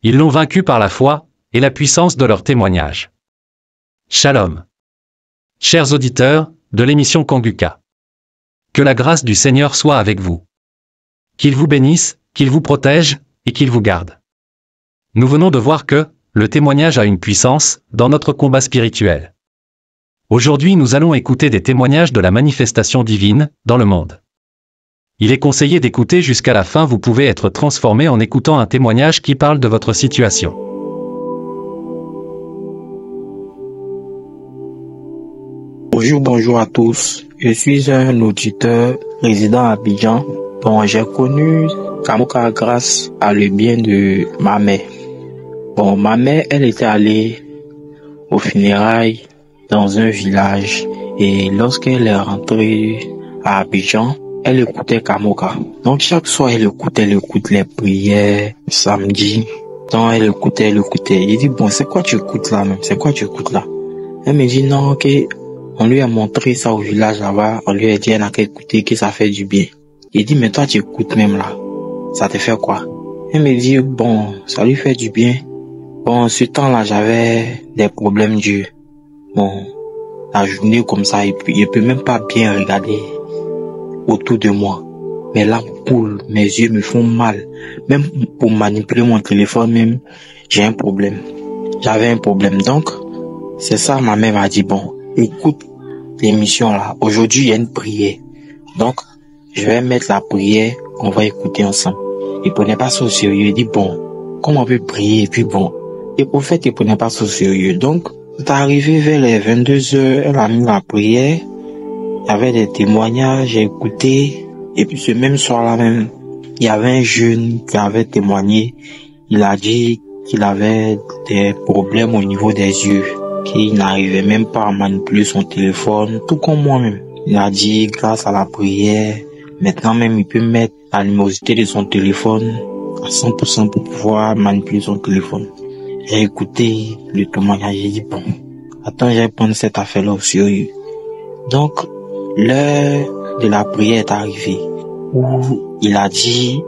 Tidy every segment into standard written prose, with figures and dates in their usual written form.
Ils l'ont vaincu par la foi et la puissance de leur témoignage. Shalom. Chers auditeurs de l'émission Kanguka. Que la grâce du Seigneur soit avec vous. Qu'il vous bénisse, qu'il vous protège et qu'il vous garde. Nous venons de voir que le témoignage a une puissance dans notre combat spirituel. Aujourd'hui, nous allons écouter des témoignages de la manifestation divine dans le monde. Il est conseillé d'écouter jusqu'à la fin, vous pouvez être transformé en écoutant un témoignage qui parle de votre situation. Bonjour à tous. Je suis un auditeur résident à Abidjan. Bon, j'ai connu Kanguka grâce à le bien de ma mère. Bon, ma mère, elle était allée aux funérailles dans un village et lorsqu'elle est rentrée à Abidjan, elle écoutait Kanguka. Donc chaque soir, elle écoute les prières, samedi. Donc elle écoutait. Il dit, bon, c'est quoi tu écoutes là même? C'est quoi tu écoutes là? Elle me dit, non, ok. On lui a montré ça au village là-bas. On lui a dit, elle n'a qu'à écouter, que ça fait du bien. Il dit, mais toi, tu écoutes même là. Ça te fait quoi? Elle me dit, bon, ça lui fait du bien. Bon, ce temps-là, j'avais des problèmes durs. Bon, la journée comme ça, je peux même pas bien regarder autour de moi. Mais là, mes yeux me font mal. Même pour manipuler mon téléphone, même, j'ai un problème. J'avais un problème. Donc, c'est ça, ma mère m'a dit, bon, écoute l'émission là. Aujourd'hui, il y a une prière. Donc, je vais mettre la prière, on va écouter ensemble. Il prenait pas ça au sérieux. Il dit, bon, comment on peut prier? Et puis bon, et au fait, il prenait pas ça au sérieux. Donc, c'est arrivé vers les 22h, elle a mis la prière. Il y avait des témoignages, j'ai écouté. Et puis ce même soir-là même, il y avait un jeune qui avait témoigné. Il a dit qu'il avait des problèmes au niveau des yeux, qu'il n'arrivait même pas à manipuler son téléphone, tout comme moi-même. Il a dit, grâce à la prière, maintenant même il peut mettre la luminosité de son téléphone à 100% pour pouvoir manipuler son téléphone. J'ai écouté le témoignage, j'ai dit, bon, attends, je vais prendre cette affaire-là au sérieux. Donc, l'heure de la prière est arrivée, où il a dit,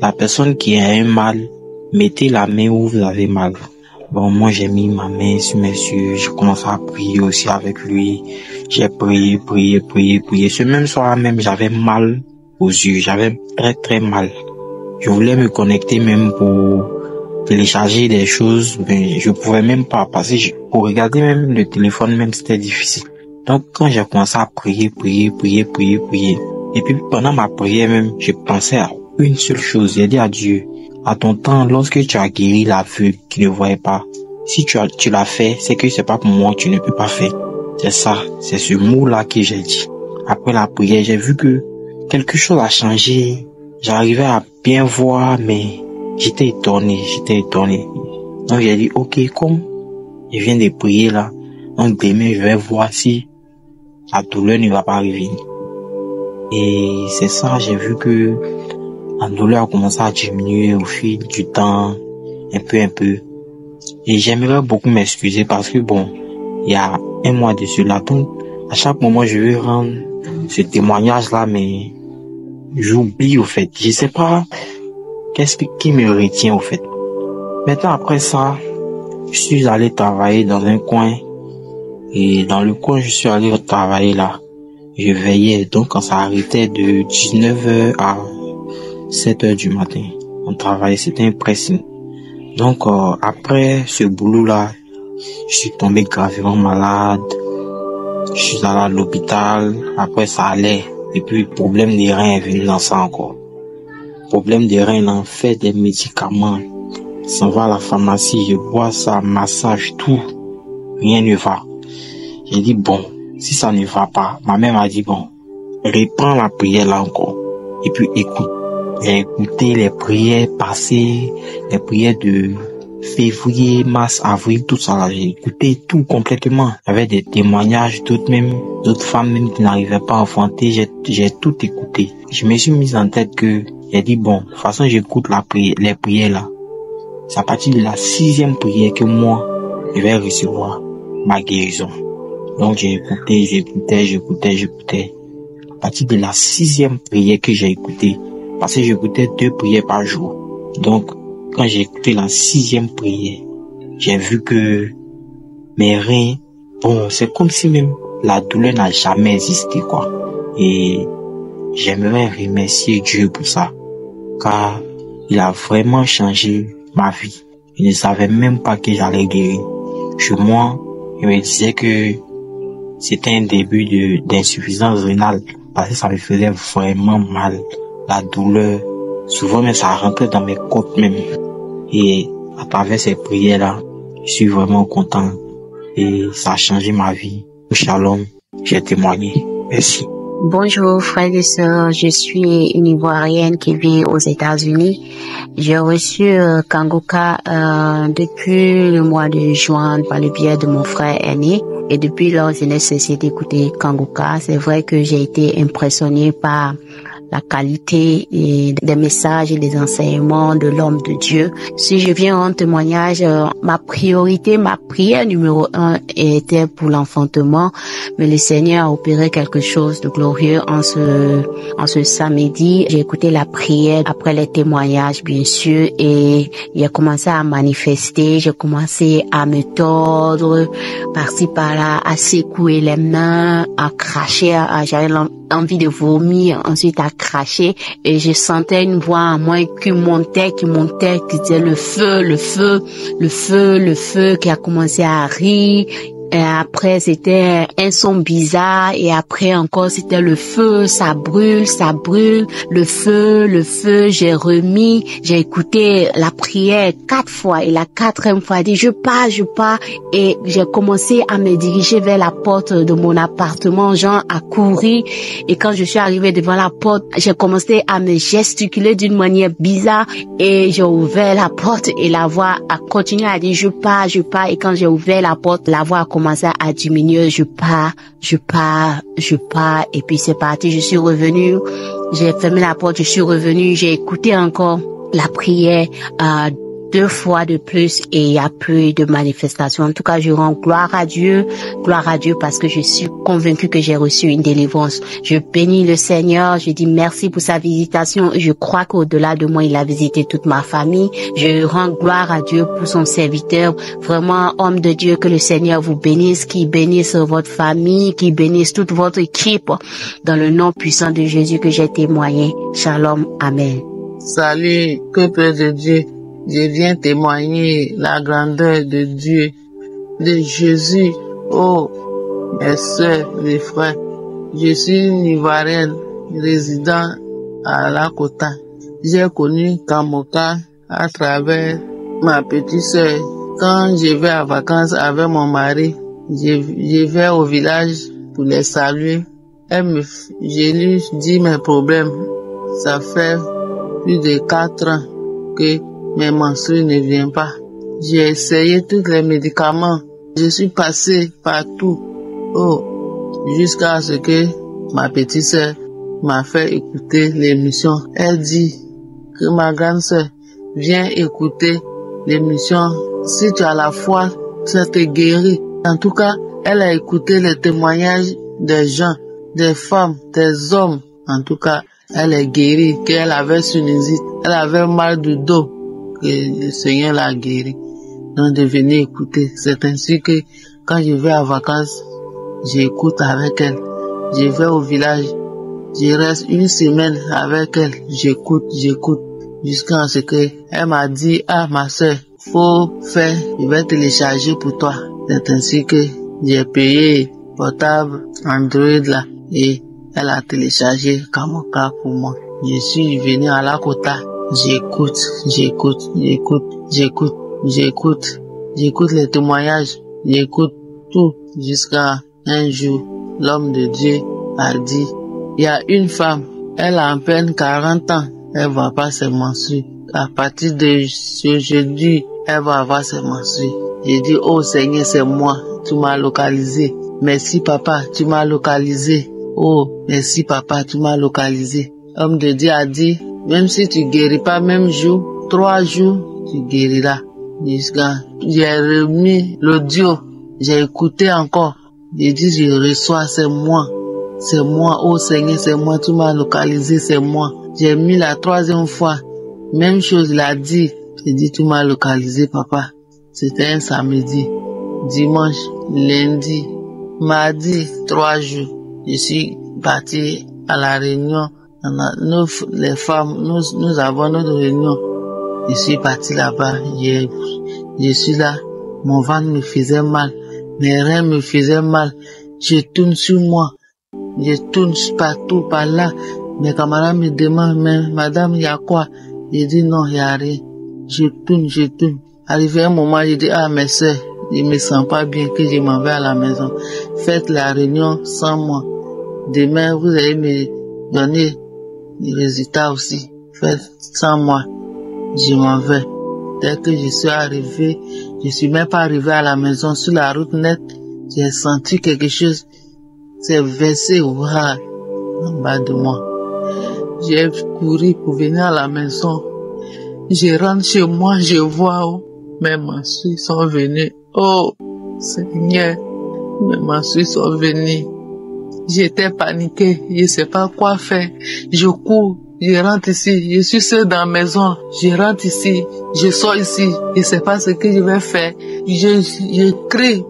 la personne qui a un mal, mettez la main où vous avez mal. Bon, moi j'ai mis ma main sur mes yeux, j'ai commencé à prier aussi avec lui. J'ai prié. Ce même soir même, j'avais mal aux yeux, j'avais très mal. Je voulais me connecter même pour télécharger des choses, mais je pouvais même pas, parce que pour regarder même le téléphone même, c'était difficile. Donc quand j'ai commencé à prier. Et puis pendant ma prière même, je pensais à une seule chose, j'ai dit à Dieu, à ton temps, lorsque tu as guéri l'aveugle qui ne voyait pas, si tu l'as fait, c'est que c'est pas pour moi que tu ne peux pas faire. C'est ça, c'est ce mot-là que j'ai dit. Après la prière, j'ai vu que quelque chose a changé. J'arrivais à bien voir, mais j'étais étonné. Donc j'ai dit, ok, comme je viens de prier là, donc demain je vais voir si la douleur ne va pas revenir. Et c'est ça, j'ai vu que la douleur a commencé à diminuer au fil du temps, un peu. Et j'aimerais beaucoup m'excuser parce que bon, il y a un mois de cela, donc à chaque moment je veux rendre ce témoignage-là, mais j'oublie au fait. Je sais pas qu'est-ce qui me retient au fait. Maintenant après ça, je suis allé travailler dans un coin. Et dans le coin, je suis allé travailler là. Je veillais, donc quand ça arrêtait de 19h à 7h du matin. On travaillait, c'était un pressing. Donc après ce boulot-là, je suis tombé gravement malade. Je suis allé à l'hôpital. Après ça allait. Et puis problème des reins est venu dans ça encore. Problème des reins, on en fait des médicaments. Ça va à la pharmacie, je bois ça, massage, tout. Rien ne va. J'ai dit bon, si ça ne va pas, ma mère m'a dit bon, reprends la prière là encore. Et puis écoute. J'ai écouté les prières passées, les prières de février, mars, avril, tout ça là. J'ai écouté tout complètement. Il y avait des témoignages d'autres femmes même qui n'arrivaient pas à enfanter. J'ai tout écouté. Je me suis mis en tête que j'ai dit bon, de toute façon j'écoute les prières là. C'est à partir de la 6e prière que moi, je vais recevoir ma guérison. Donc j'ai écouté. À partir de la 6e prière que j'ai écouté, parce que j'écoutais 2 prières par jour. Donc, quand j'ai écouté la 6e prière, j'ai vu que mes reins, c'est comme si même la douleur n'a jamais existé, quoi. Et j'aimerais remercier Dieu pour ça, car il a vraiment changé ma vie. Je ne savais même pas que j'allais guérir. Moi, je me disais que c'était un début d'insuffisance rénale, parce que ça me faisait vraiment mal. La douleur, souvent même ça rentrait dans mes côtes même. Et à travers ces prières-là, je suis vraiment content. Et ça a changé ma vie. Shalom, j'ai témoigné. Merci. Bonjour frères et sœurs, je suis une Ivoirienne qui vit aux États-Unis. J'ai reçu Kanguka depuis le mois de juin par le biais de mon frère aîné. Et depuis lors, je n'ai cessé d'écouter Kanguka. C'est vrai que j'ai été impressionnée par la qualité des messages et des enseignements de l'homme de Dieu. Si je viens en témoignage, ma prière numéro 1 était pour l'enfantement, mais le Seigneur a opéré quelque chose de glorieux en ce samedi. J'ai écouté la prière après les témoignages, bien sûr, et il a commencé à manifester. J'ai commencé à me tordre par-ci par-là, à secouer les mains, à cracher, j'avais envie de vomir, ensuite à cracher, et je sentais une voix en moi qui montait, qui disait le feu, qui a commencé à rire. Et après, c'était un son bizarre. Et après encore, c'était le feu, ça brûle. Le feu, j'ai écouté la prière 4 fois. Et la 4e fois, dit, je pars. Et j'ai commencé à me diriger vers la porte de mon appartement, genre à courir. Et quand je suis arrivée devant la porte, j'ai commencé à me gesticuler d'une manière bizarre. Et j'ai ouvert la porte et la voix a continué à dire, je pars. Et quand j'ai ouvert la porte, la voix a commencé à diminuer, je pars, et puis c'est parti, je suis revenue, j'ai fermé la porte, je suis revenue, j'ai écouté encore la prière 2 fois de plus et il n'y a plus de manifestation. En tout cas, je rends gloire à Dieu parce que je suis convaincue que j'ai reçu une délivrance. Je bénis le Seigneur, je dis merci pour sa visitation et je crois qu'au-delà de moi, il a visité toute ma famille. Je rends gloire à Dieu pour son serviteur, vraiment homme de Dieu, que le Seigneur vous bénisse, qu'il bénisse votre famille, qu'il bénisse toute votre équipe dans le nom puissant de Jésus que j'ai témoigné. Shalom, amen. Salut, peuple de Dieu. Je viens témoigner la grandeur de Dieu, de Jésus. Oh, mes soeurs, mes frères, je suis une Ivoirienne résidant à Lakota. J'ai connu Kamoka à travers ma petite sœur. Quand je vais en vacances avec mon mari, je vais au village pour les saluer. Je lui dis mes problèmes. Ça fait plus de 4 ans que mes menstrues ne viennent pas. J'ai essayé tous les médicaments. Je suis passé partout. Jusqu'à ce que ma petite sœur m'a fait écouter l'émission. Elle dit que ma grande sœur, viens écouter l'émission. Si tu as la foi, ça te guérit. En tout cas, elle a écouté les témoignages des gens, des femmes, des hommes. En tout cas, elle est guérie, qu'elle avait sinusite, elle avait mal de dos. Que le Seigneur l'a guéri. Donc de venir écouter. C'est ainsi que quand je vais en vacances, j'écoute avec elle. Je vais au village, je reste 1 semaine avec elle. J'écoute, jusqu'à ce que elle m'a dit, ma soeur, je vais télécharger pour toi. C'est ainsi que j'ai payé portable Android là et elle a téléchargé Kamoka pour moi. Je suis venu à Lakota. J'écoute les témoignages, j'écoute tout jusqu'à un jour, l'homme de Dieu a dit, il y a une femme, elle a à peine 40 ans, elle va pas ses menstrues. À partir de ce jeudi, elle va avoir ses menstrues. J'ai dit, oh Seigneur, c'est moi, tu m'as localisé. Merci papa, tu m'as localisé. Oh, merci papa, tu m'as localisé. L'homme de Dieu a dit, même si tu guéris pas même jour, 3 jours, tu guériras. J'ai remis l'audio, j'ai écouté encore. J'ai dit, je reçois, c'est moi, oh Seigneur, c'est moi, tu m'as localisé, c'est moi. J'ai mis la 3e fois, même chose, il a dit, J'ai dit, tu m'as localisé, papa. C'était un samedi. Dimanche, lundi, mardi, 3 jours. Je suis parti à la réunion. Nous, les femmes, nous avons notre réunion. Je suis parti là-bas. Je suis là. Mon ventre me faisait mal. Mes reins me faisaient mal. Je tourne sur moi. Je tourne partout, par là. Mes camarades me demandent, mais madame, il y a quoi? Je dis non, il n'y a rien. Je tourne. Arrivé un moment, je dis, ah, mes soeurs, je me sens pas bien que je m'en vais à la maison. Faites la réunion sans moi. Demain, vous allez me donner les résultats aussi. Faites sans moi. Je m'en vais. Dès que je suis arrivé, je suis même pas arrivé à la maison. Sur la route nette, j'ai senti quelque chose s'est versé en bas de moi. J'ai couru pour venir à la maison. Je rentre chez moi, je vois mes menstrues sont venues. Oh, Seigneur, mes menstrues sont venues. J'étais paniquée, je sais pas quoi faire. Je cours, je rentre ici, je suis seule dans la maison. Je rentre ici, je sors ici, je sais pas ce que je vais faire. Je crie,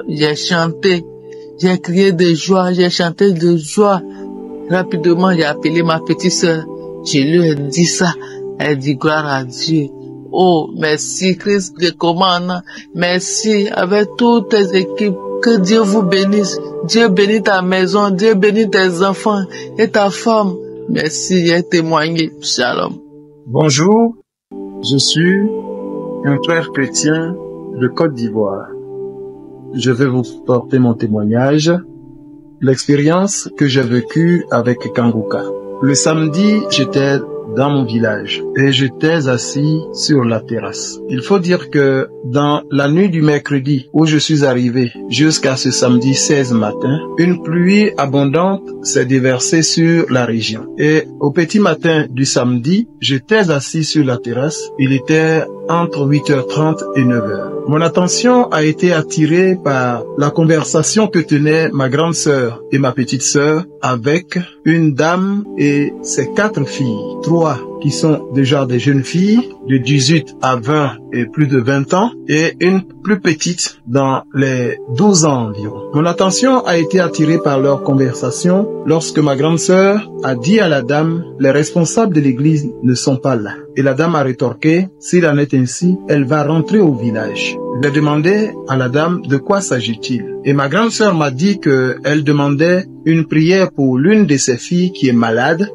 j'ai chanté, j'ai crié de joie, j'ai chanté de joie. Rapidement, j'ai appelé ma petite sœur. Je lui ai dit ça. Elle dit gloire à Dieu. Oh, merci Christ de commande. Merci avec toutes tes équipes. Que Dieu vous bénisse. Dieu bénit ta maison. Dieu bénit tes enfants et ta femme. Merci, j'ai témoigné. Shalom. Bonjour, je suis un frère chrétien de Côte d'Ivoire. Je vais vous porter mon témoignage, l'expérience que j'ai vécue avec Kanguka. Le samedi, j'étais dans mon village et j'étais assis sur la terrasse. Il faut dire que dans la nuit du mercredi où je suis arrivé jusqu'à ce samedi 16 matin, une pluie abondante s'est déversée sur la région. Et au petit matin du samedi, j'étais assis sur la terrasse. Il était entre 8h30 et 9h. Mon attention a été attirée par la conversation que tenaient ma grande sœur et ma petite sœur avec une dame et ses 4 filles. 3 qui sont déjà des jeunes filles de 18 à 20 et plus de 20 ans et une plus petite dans les 12 ans environ. Mon attention a été attirée par leur conversation lorsque ma grande sœur a dit à la dame, les responsables de l'église ne sont pas là. Et la dame a rétorqué, s'il en est ainsi, elle va rentrer au village. J'ai demandé à la dame de quoi s'agit-il. Et ma grande sœur m'a dit qu'elle demandait une prière pour l'une de ses filles qui est malade,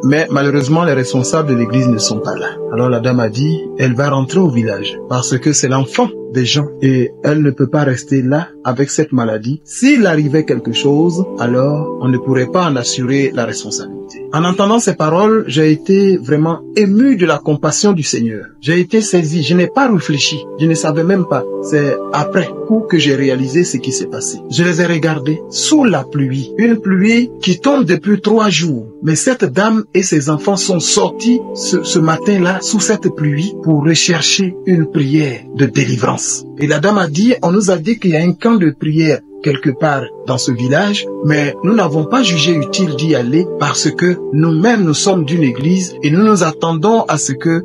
mais malheureusement les responsables de l'église ne sont pas là. Alors la dame a dit, elle va rentrer au village parce que c'est l'enfant des gens et elle ne peut pas rester là avec cette maladie. S'il arrivait quelque chose, alors on ne pourrait pas en assurer la responsabilité. En entendant ces paroles, j'ai été vraiment ému de la compassion du Seigneur. J'ai été saisi, je n'ai pas réfléchi, je ne savais même pas. C'est après coup que j'ai réalisé ce qui s'est passé. Je les ai regardés sous la pluie, une pluie qui tombe depuis 3 jours. Mais cette dame et ses enfants sont sortis ce matin-là sous cette pluie pour rechercher une prière de délivrance. Et la dame a dit, on nous a dit qu'il y a un camp de prière quelque part dans ce village, mais nous n'avons pas jugé utile d'y aller parce que nous-mêmes nous sommes d'une église et nous nous attendons à ce que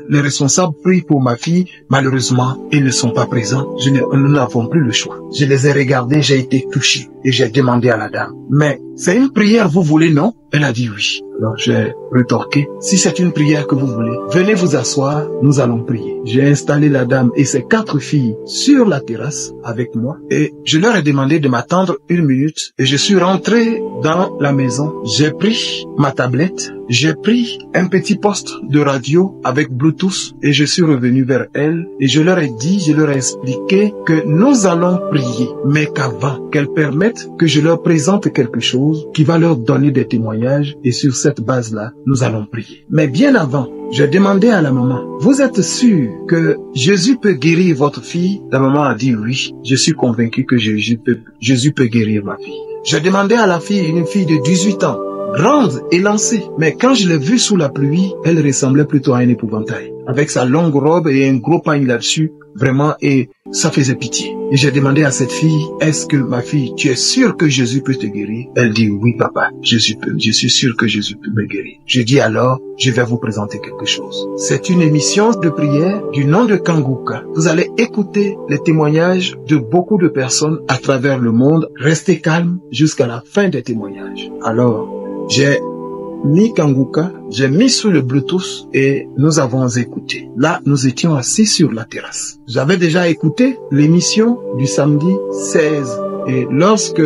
les responsables prient pour ma fille. Malheureusement, ils ne sont pas présents. Nous n'avons plus le choix. Je les ai regardés, j'ai été touché et j'ai demandé à la dame, mais c'est une prière vous voulez, non? Elle a dit oui. Alors j'ai rétorqué, si c'est une prière que vous voulez, venez vous asseoir, nous allons prier. J'ai installé la dame et ses 4 filles sur la terrasse avec moi et je leur ai demandé de m'attendre 1 minute et je suis rentré dans la maison. J'ai pris ma tablette, j'ai pris un petit poste de radio avec Bluetooth et je suis revenu vers elles et je leur ai dit, je leur ai expliqué que nous allons prier, mais qu'avant qu'elles permettent que je leur présente quelque chose qui va leur donner des témoignages et sur cette base-là, nous allons prier. Mais bien avant, j'ai demandé à la maman, vous êtes sûr que Jésus peut guérir votre fille? La maman a dit oui, je suis convaincu que Jésus peut guérir ma fille. J'ai demandé à la fille, une fille de 18 ans, grande et lancée. Mais quand je l'ai vue sous la pluie, elle ressemblait plutôt à un épouvantail. Avec sa longue robe et un gros pagne là-dessus, vraiment, et ça faisait pitié. Et j'ai demandé à cette fille, est-ce que ma fille, tu es sûre que Jésus peut te guérir? Elle dit, oui papa, je suis sûr que Jésus peut me guérir. Je dis alors, je vais vous présenter quelque chose. C'est une émission de prière du nom de Kanguka. Vous allez écouter les témoignages de beaucoup de personnes à travers le monde. Restez calme jusqu'à la fin des témoignages. Alors, j'ai mis Kanguka, j'ai mis sur le Bluetooth et nous avons écouté. Là, nous étions assis sur la terrasse. J'avais déjà écouté l'émission du samedi 16 et lorsque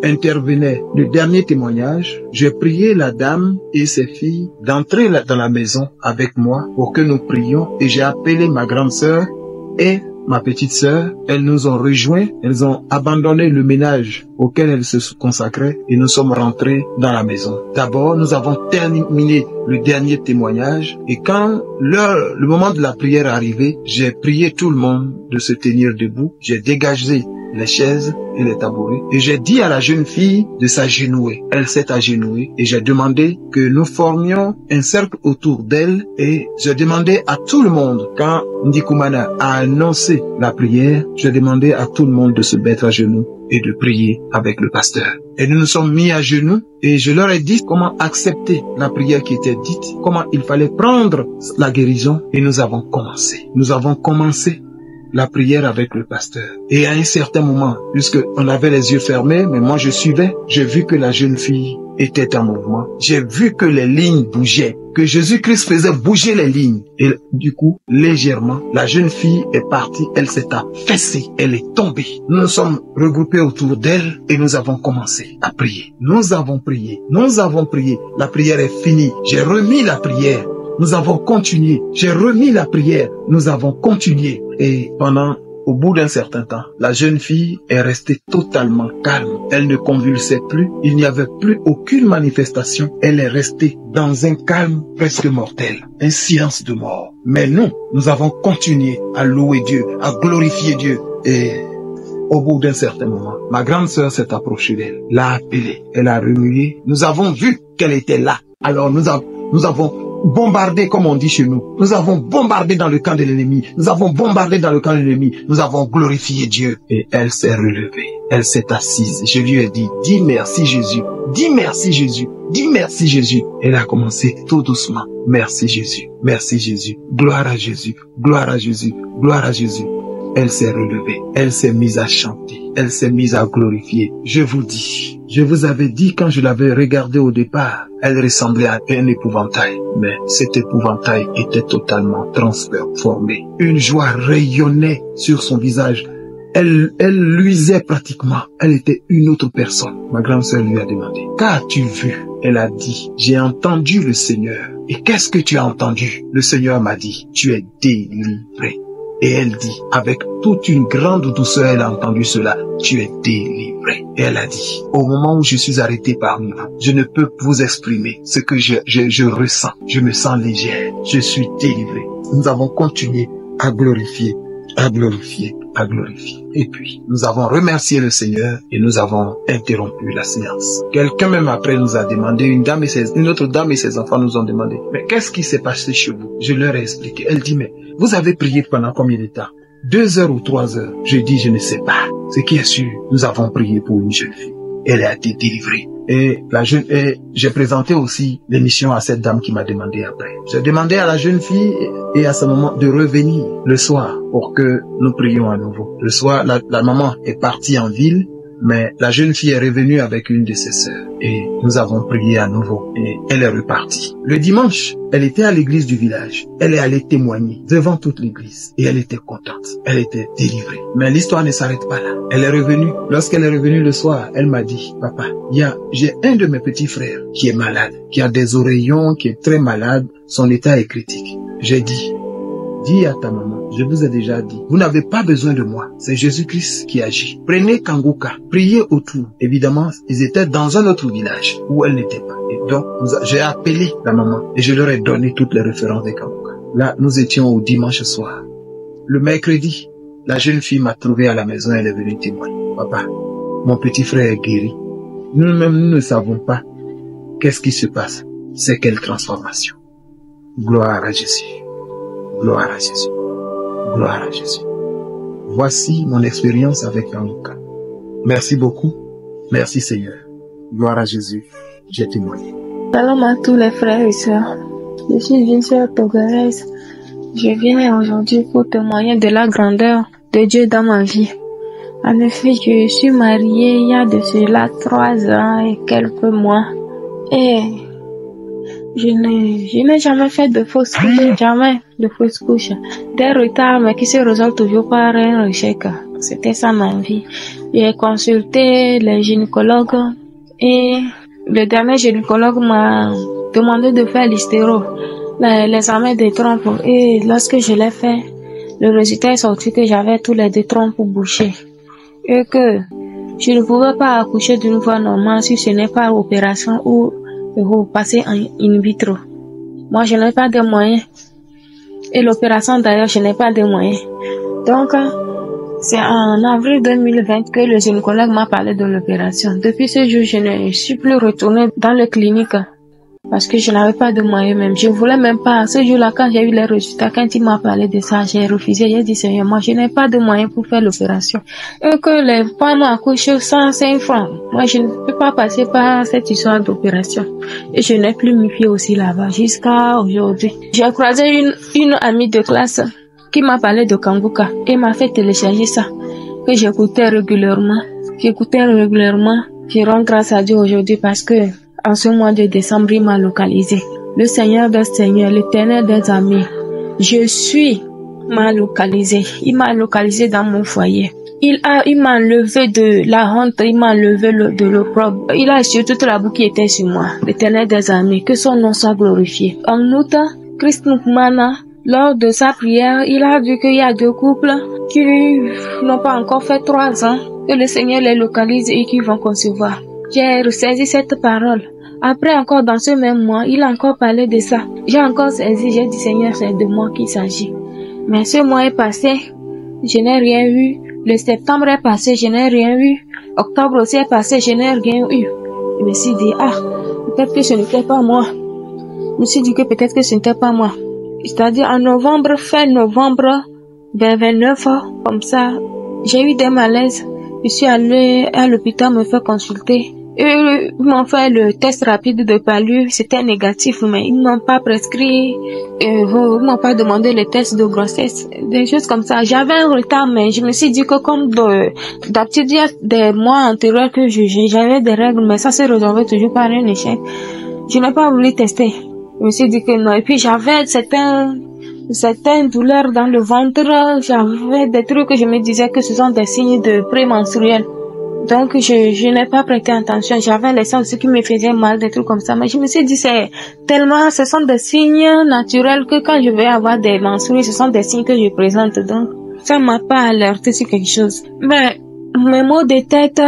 intervenait le dernier témoignage, j'ai prié la dame et ses filles d'entrer dans la maison avec moi pour que nous prions et j'ai appelé ma grande sœur et ma petite sœur. Elles nous ont rejoints, elles ont abandonné le ménage auquel elles se consacraient et nous sommes rentrés dans la maison. D'abord, nous avons terminé le dernier témoignage et quand le moment de la prière est arrivé, j'ai prié tout le monde de se tenir debout. J'ai dégagé les chaises et les tabourets et j'ai dit à la jeune fille de s'agenouiller. Elle s'est agenouillée et j'ai demandé que nous formions un cercle autour d'elle et j'ai demandé à tout le monde, quand Ndikumana a annoncé la prière, j'ai demandé à tout le monde de se mettre à genoux et de prier avec le pasteur. Et nous nous sommes mis à genoux et je leur ai dit comment accepter la prière qui était dite, comment il fallait prendre la guérison et nous avons commencé. Nous avons commencé la prière avec le pasteur. Et à un certain moment, puisque on avait les yeux fermés, mais moi je suivais, j'ai vu que la jeune fille était en mouvement. J'ai vu que les lignes bougeaient, que Jésus-Christ faisait bouger les lignes. Et du coup, légèrement, la jeune fille est partie, elle s'est affaissée, elle est tombée. Nous nous sommes regroupés autour d'elle et nous avons commencé à prier. Nous avons prié, la prière est finie. J'ai remis la prière. Nous avons continué. J'ai remis la prière. Nous avons continué. Et au bout d'un certain temps, la jeune fille est restée totalement calme. Elle ne convulsait plus. Il n'y avait plus aucune manifestation. Elle est restée dans un calme presque mortel. Un silence de mort. Mais nous avons continué à louer Dieu, à glorifier Dieu. Et au bout d'un certain moment, ma grande sœur s'est approchée d'elle, l'a appelée. Elle a remué. Nous avons vu qu'elle était là. Alors nous avons bombardé, comme on dit chez nous. Nous avons bombardé dans le camp de l'ennemi. Nous avons bombardé dans le camp de l'ennemi. Nous avons glorifié Dieu. Et elle s'est relevée. Elle s'est assise. Je lui ai dit, dis merci Jésus. Dis merci Jésus. Dis merci Jésus. Elle a commencé tout doucement. Merci Jésus. Merci Jésus. Gloire à Jésus. Gloire à Jésus. Gloire à Jésus. Elle s'est relevée. Elle s'est mise à chanter. Elle s'est mise à glorifier. Je vous dis, je vous avais dit quand je l'avais regardée au départ, elle ressemblait à un épouvantail. Mais cet épouvantail était totalement transformé. Une joie rayonnait sur son visage. Elle luisait pratiquement. Elle était une autre personne. Ma grande sœur lui a demandé, qu'as-tu vu? Elle a dit, j'ai entendu le Seigneur. Et qu'est-ce que tu as entendu? Le Seigneur m'a dit, tu es délivré. Et elle dit, avec toute une grande douceur, elle a entendu cela, tu es délivré. Et elle a dit, au moment où je suis arrêté parmi vous, je ne peux vous exprimer ce que je ressens. Je me sens légère, je suis délivré. Nous avons continué à glorifier, à glorifier, à glorifier. Et puis, nous avons remercié le Seigneur et nous avons interrompu la séance. Quelqu'un même après nous a demandé, une autre dame et ses enfants nous ont demandé, mais qu'est-ce qui s'est passé chez vous? Je leur ai expliqué. Elle dit, mais vous avez prié pendant combien de temps? 2 heures ou 3 heures? Je dis, je ne sais pas. Ce qui est sûr, nous avons prié pour une jeune fille. Elle a été délivrée. Et j'ai présenté aussi l'émission à cette dame qui m'a demandé après. J'ai demandé à la jeune fille et à ce moment de revenir le soir pour que nous prions à nouveau. Le soir, la maman est partie en ville, mais la jeune fille est revenue avec une de ses sœurs et nous avons prié à nouveau et elle est repartie. Le dimanche, elle était à l'église du village. Elle est allée témoigner devant toute l'église et elle était contente. Elle était délivrée. Mais l'histoire ne s'arrête pas là. Elle est revenue. Lorsqu'elle est revenue le soir, elle m'a dit, papa, j'ai un de mes petits frères qui est malade, qui a des oreillons, qui est très malade. Son état est critique. J'ai dit, dis à ta maman, je vous ai déjà dit, vous n'avez pas besoin de moi. C'est Jésus-Christ qui agit. Prenez Kanguka, priez autour. Évidemment, ils étaient dans un autre village où elle n'était pas. Et donc, j'ai appelé la maman et je leur ai donné toutes les références de Kanguka. Là, nous étions au dimanche soir. Le mercredi, la jeune fille m'a trouvé à la maison, elle est venue témoigner. Papa, mon petit frère est guéri. Nous-mêmes, nous ne savons pas Qu'est-ce qui se passe? C'est quelle transformation? Gloire à Jésus. Gloire à Jésus. Gloire à Jésus. Voici mon expérience avec Kanguka. Merci beaucoup. Merci Seigneur. Gloire à Jésus. J'ai témoigné. Salam à tous les frères et sœurs. Je suis une sœur togolaise. Je viens aujourd'hui pour témoigner de la grandeur de Dieu dans ma vie. En effet, je suis mariée il y a de cela 3 ans et quelques mois. Et je n'ai jamais fait de fausse couche, jamais de fausse couche. Des retards, mais qui se résolvent toujours par un échec. C'était ça ma vie. J'ai consulté les gynécologues et le dernier gynécologue m'a demandé de faire l'hystéro, l'examen des trompes. Et lorsque je l'ai fait, le résultat est sorti que j'avais tous les 2 trompes bouchées. Et que je ne pouvais pas accoucher d'une voie normale si ce n'est pas opération ou passer en in vitro. Moi, je n'ai pas de moyens. Et l'opération d'ailleurs, je n'ai pas de moyens. Donc, c'est en avril 2020 que le gynécologue m'a parlé de l'opération. Depuis ce jour, je ne suis plus retournée dans la clinique parce que je n'avais pas de moyens même. Je voulais même pas. Ce jour-là, quand j'ai eu les résultats, quand il m'a parlé de ça, j'ai refusé. J'ai dit, Seigneur, moi, je n'ai pas de moyens pour faire l'opération. Et que les femmes accouchent 105 francs. Moi, je ne peux pas passer par cette histoire d'opération. Et je n'ai plus mis pied aussi là-bas jusqu'à aujourd'hui. J'ai croisé une amie de classe qui m'a parlé de Kanguka et m'a fait télécharger ça, que j'écoutais régulièrement. Je rends grâce à Dieu aujourd'hui parce que en ce mois de décembre, il m'a localisé. Le Seigneur des Seigneurs, l'Éternel des amis. M'a localisé. Il m'a localisé dans mon foyer. Il m'a enlevé de la honte, il m'a enlevé de l'opprobre. Il a assuré toute la boue qui était sur moi. L'Éternel des amis, que son nom soit glorifié. En outre, Christ Mukmana, lors de sa prière, il a dit qu'il y a 2 couples qui n'ont pas encore fait 3 ans, que le Seigneur les localise et qu'ils vont concevoir. J'ai ressaisi cette parole. Après encore dans ce même mois, il a encore parlé de ça. J'ai encore saisi, j'ai dit Seigneur, c'est de moi qu'il s'agit. Mais ce mois est passé, je n'ai rien eu. Le septembre est passé, je n'ai rien eu. Octobre aussi est passé, je n'ai rien eu. Je me suis dit, peut-être que ce n'était pas moi. Je me suis dit que peut-être que ce n'était pas moi. C'est-à-dire en novembre, fin novembre, vers 29 ans, comme ça, j'ai eu des malaises. Je suis allée à l'hôpital me faire consulter. Ils m'ont fait le test rapide de palu, c'était négatif, mais ils m'ont pas prescrit, ils m'ont pas demandé le test de grossesse, des choses comme ça. J'avais un retard, mais je me suis dit que comme d'habitude, il y a des mois antérieurs que j'avais des règles, mais ça se résolvait toujours par un échec. Je n'ai pas voulu tester. Je me suis dit que non. Et puis j'avais certaines douleurs dans le ventre, j'avais des trucs que je me disais que ce sont des signes de prémenstruel. Donc, je n'ai pas prêté attention. J'avais les seins aussi qui me faisaient mal, des trucs comme ça. Mais je me suis dit, ce sont des signes naturels que quand je vais avoir des menstrues, ce sont des signes que je présente. Donc, ça m'a pas alerté sur quelque chose. Mais, mes maux de tête,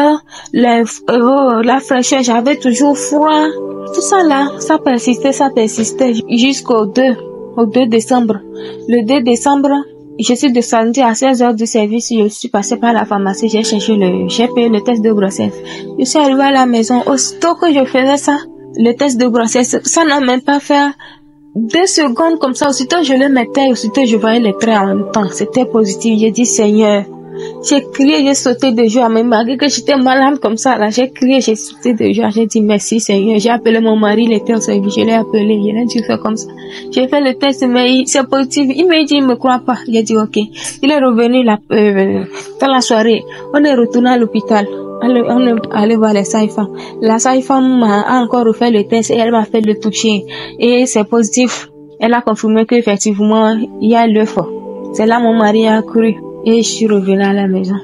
la fraîcheur, j'avais toujours froid. Tout ça là, ça persistait jusqu'au 2 décembre. Le 2 décembre, je suis descendue à 16h du service, je suis passée par la pharmacie, j'ai payé le test de grossesse. Je suis arrivée à la maison, aussitôt que je faisais ça, le test de grossesse, ça n'a même pas fait 2 secondes comme ça, aussitôt je le mettais, aussitôt je voyais les traits en même temps, c'était positif, j'ai dit Seigneur. J'ai crié, j'ai sauté de joie, mais malgré que j'étais malade comme ça, là, j'ai crié, j'ai sauté de joie, j'ai dit merci Seigneur, j'ai appelé mon mari, il était au service, je l'ai appelé, il a dit faire comme ça. J'ai fait le test, mais c'est positif, il m'a dit, il me croit pas, j'ai dit ok. Il est revenu dans la soirée, on est retourné à l'hôpital, on est allé voir les sages-femmes. La sage-femme m'a encore refait le test et elle m'a fait le toucher, et c'est positif. Elle a confirmé qu'effectivement, il y a l'œuf. C'est là mon mari a cru. Et je suis revenue à la maison.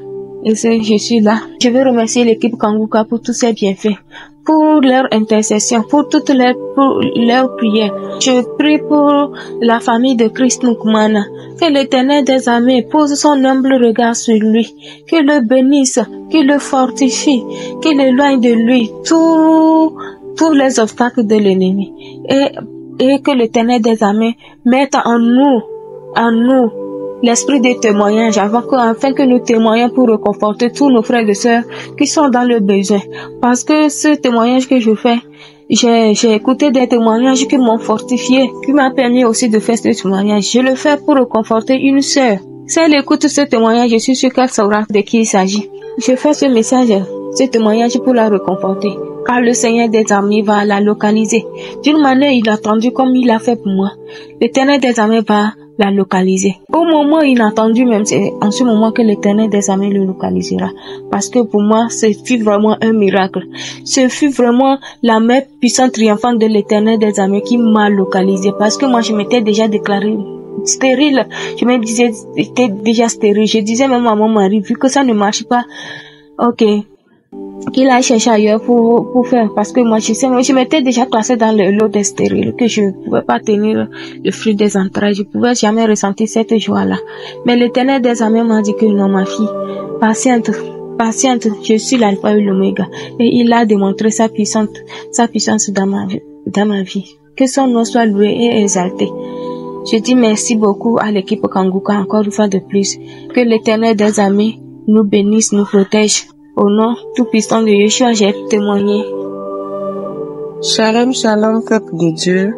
Et je suis là. Je veux remercier l'équipe Kanguka pour tous ces bienfaits, pour leur intercession, pour toutes leurs prières. Je prie pour la famille de Christ Mukmana. Que l'Éternel des armées pose son humble regard sur lui, qu'il le bénisse, qu'il le fortifie, qu'il éloigne de lui tous les obstacles de l'ennemi. Et que l'Éternel des armées mette en nous, l'esprit de témoignage afin que nous témoignons pour réconforter tous nos frères et sœurs qui sont dans le besoin. Parce que ce témoignage que je fais, j'ai écouté des témoignages qui m'ont fortifié, qui m'a permis aussi de faire ce témoignage. Je le fais pour réconforter une sœur. Si elle écoute ce témoignage, je suis sûre qu'elle saura de qui il s'agit. Je fais ce message, ce témoignage pour la réconforter. Car le Seigneur des armées va la localiser. D'une manière inattendue comme il l'a fait pour moi. L'Éternel des armées va la localiser. Au moment inattendu même, c'est en ce moment que l'Éternel des armées le localisera. Parce que pour moi, ce fut vraiment un miracle. Ce fut vraiment la main puissante triomphante de l'Éternel des armées qui m'a localisé. Parce que moi, je m'étais déjà déclarée stérile. Je me disais, j'étais déjà stérile. Je disais même à mon mari, vu que ça ne marche pas, ok, qu'il a cherché ailleurs pour faire, parce que moi je m'étais déjà classée dans le lot des stériles, que je ne pouvais pas tenir le fruit des entrailles, je pouvais jamais ressentir cette joie-là. Mais l'Éternel des armées m'a dit que non, ma fille, patiente, je suis l'alpha et l'oméga. Et il a démontré sa puissance dans ma vie. Que son nom soit loué et exalté. Je dis merci beaucoup à l'équipe Kanguka encore une fois de plus. Que l'Éternel des armées nous bénisse, nous protège. Au nom tout-puissant de Yeshua, j'ai témoigné. Shalom, shalom, peuple de Dieu.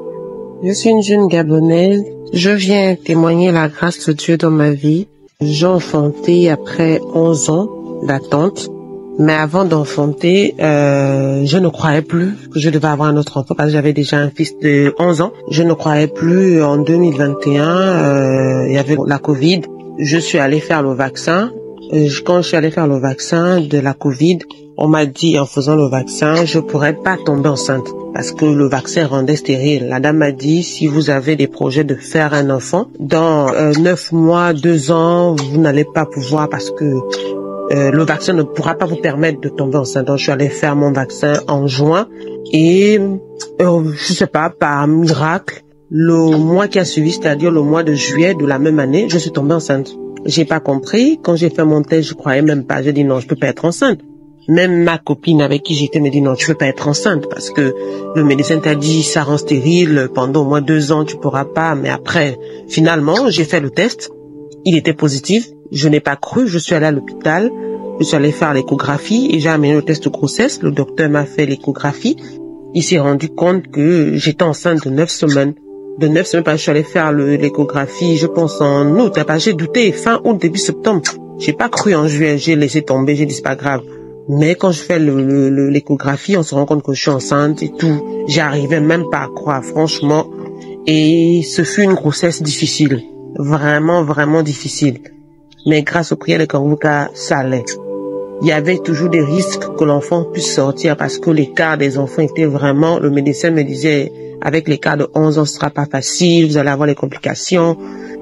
Je suis une jeune Gabonaise. Je viens témoigner la grâce de Dieu dans ma vie. J'ai enfanté après 11 ans d'attente. Mais avant d'enfanter, je ne croyais plus que je devais avoir un autre enfant parce que j'avais déjà un fils de 11 ans. Je ne croyais plus en 2021, il y avait la Covid. Je suis allée faire le vaccin. Quand je suis allée faire le vaccin de la Covid, on m'a dit en faisant le vaccin, je pourrais pas tomber enceinte parce que le vaccin rendait stérile. La dame m'a dit, si vous avez des projets de faire un enfant, dans 9 mois, 2 ans, vous n'allez pas pouvoir parce que le vaccin ne pourra pas vous permettre de tomber enceinte. Donc, je suis allée faire mon vaccin en juin et je sais pas, par miracle, le mois qui a suivi, c'est-à-dire le mois de juillet de la même année, je suis tombée enceinte. J'ai pas compris. Quand j'ai fait mon test, je croyais même pas. J'ai dit non, je peux pas être enceinte. Même ma copine avec qui j'étais me dit non, tu peux pas être enceinte parce que le médecin t'a dit ça rend stérile pendant au moins 2 ans, tu pourras pas. Mais après, finalement, j'ai fait le test. Il était positif. Je n'ai pas cru. Je suis allée à l'hôpital. Je suis allée faire l'échographie et j'ai amené le test de grossesse. Le docteur m'a fait l'échographie. Il s'est rendu compte que j'étais enceinte de 9 semaines. De 9 semaines, parce que je suis allée faire l'échographie, je pense en août. J'ai douté, fin août, début septembre. J'ai pas cru en juillet, j'ai laissé tomber, j'ai dit c'est pas grave. Mais quand je fais l'échographie, on se rend compte que je suis enceinte et tout. J'arrivais même pas à croire, franchement. Et ce fut une grossesse difficile. Vraiment, vraiment difficile. Mais grâce aux prières de Kanguka, ça allait. Il y avait toujours des risques que l'enfant puisse sortir parce que l'écart des enfants était vraiment, le médecin me disait, avec l'écart de 11 ans, ce sera pas facile, vous allez avoir des complications.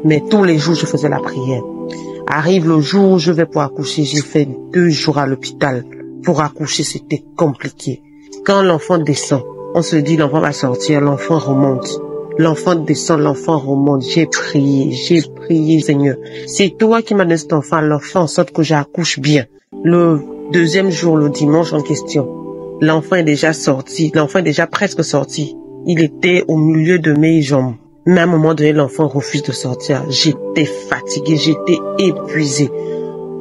Mais tous les jours, je faisais la prière. Arrive le jour où je vais pour accoucher, j'ai fait 2 jours à l'hôpital. Pour accoucher, c'était compliqué. Quand l'enfant descend, on se dit l'enfant va sortir, l'enfant remonte. L'enfant descend, l'enfant remonte. J'ai prié, Seigneur. C'est toi qui m'as donné cet enfant, alors fais en sorte que j'accouche bien. Le 2e jour, le dimanche en question, l'enfant est déjà sorti, l'enfant est déjà presque sorti. Il était au milieu de mes jambes. Mais à un moment donné, l'enfant refuse de sortir. J'étais fatiguée, j'étais épuisée.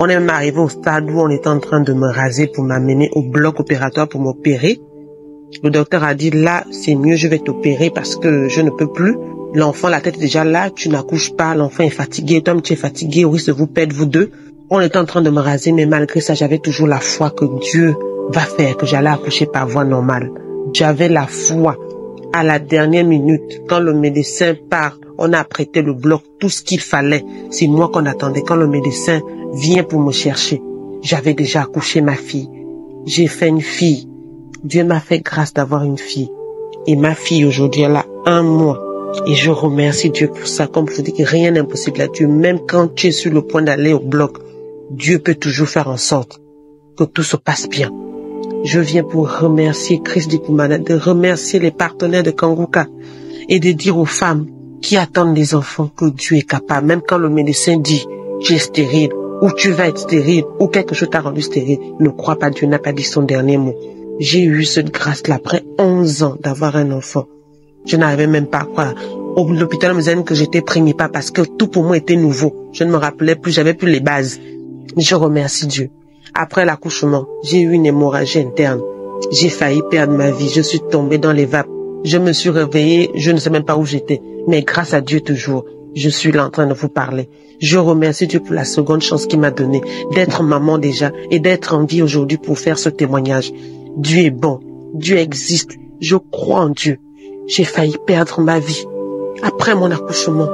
On est même arrivé au stade où on était en train de me raser pour m'amener au bloc opératoire pour m'opérer. Le docteur a dit, là, c'est mieux, je vais t'opérer parce que je ne peux plus. L'enfant, la tête est déjà là, tu n'accouches pas, l'enfant est fatigué, toi, tu es fatigué, oui, risque de vous perdre, vous deux. On était en train de me raser, mais malgré ça, j'avais toujours la foi que Dieu va faire, que j'allais accoucher par voie normale. J'avais la foi. À la dernière minute, quand le médecin part, on a apprêté le bloc, tout ce qu'il fallait. C'est moi qu'on attendait. Quand le médecin vient pour me chercher, j'avais déjà accouché ma fille. J'ai fait une fille. Dieu m'a fait grâce d'avoir une fille. Et ma fille, aujourd'hui, elle a 1 mois. Et je remercie Dieu pour ça. Comme je vous dis que rien n'est impossible à Dieu. Même quand tu es sur le point d'aller au bloc, Dieu peut toujours faire en sorte que tout se passe bien. Je viens pour remercier Christ Dikumana, de remercier les partenaires de Kanguka et de dire aux femmes qui attendent des enfants que Dieu est capable. Même quand le médecin dit tu es stérile ou tu vas être stérile ou quelque chose t'a rendu stérile, ne crois pas, Dieu n'a pas dit son dernier mot. J'ai eu cette grâce-là après 11 ans d'avoir un enfant. Je n'arrivais même pas à croire. Au l'hôpital, on me disait que j'étais pas parce que tout pour moi était nouveau. Je ne me rappelais plus, j'avais plus les bases. Je remercie Dieu. Après l'accouchement, j'ai eu une hémorragie interne. J'ai failli perdre ma vie. Je suis tombée dans les vapes. Je me suis réveillée. Je ne sais même pas où j'étais. Mais grâce à Dieu toujours, je suis là en train de vous parler. Je remercie Dieu pour la seconde chance qu'il m'a donnée d'être maman déjà et d'être en vie aujourd'hui pour faire ce témoignage. Dieu est bon. Dieu existe. Je crois en Dieu. J'ai failli perdre ma vie. Après mon accouchement,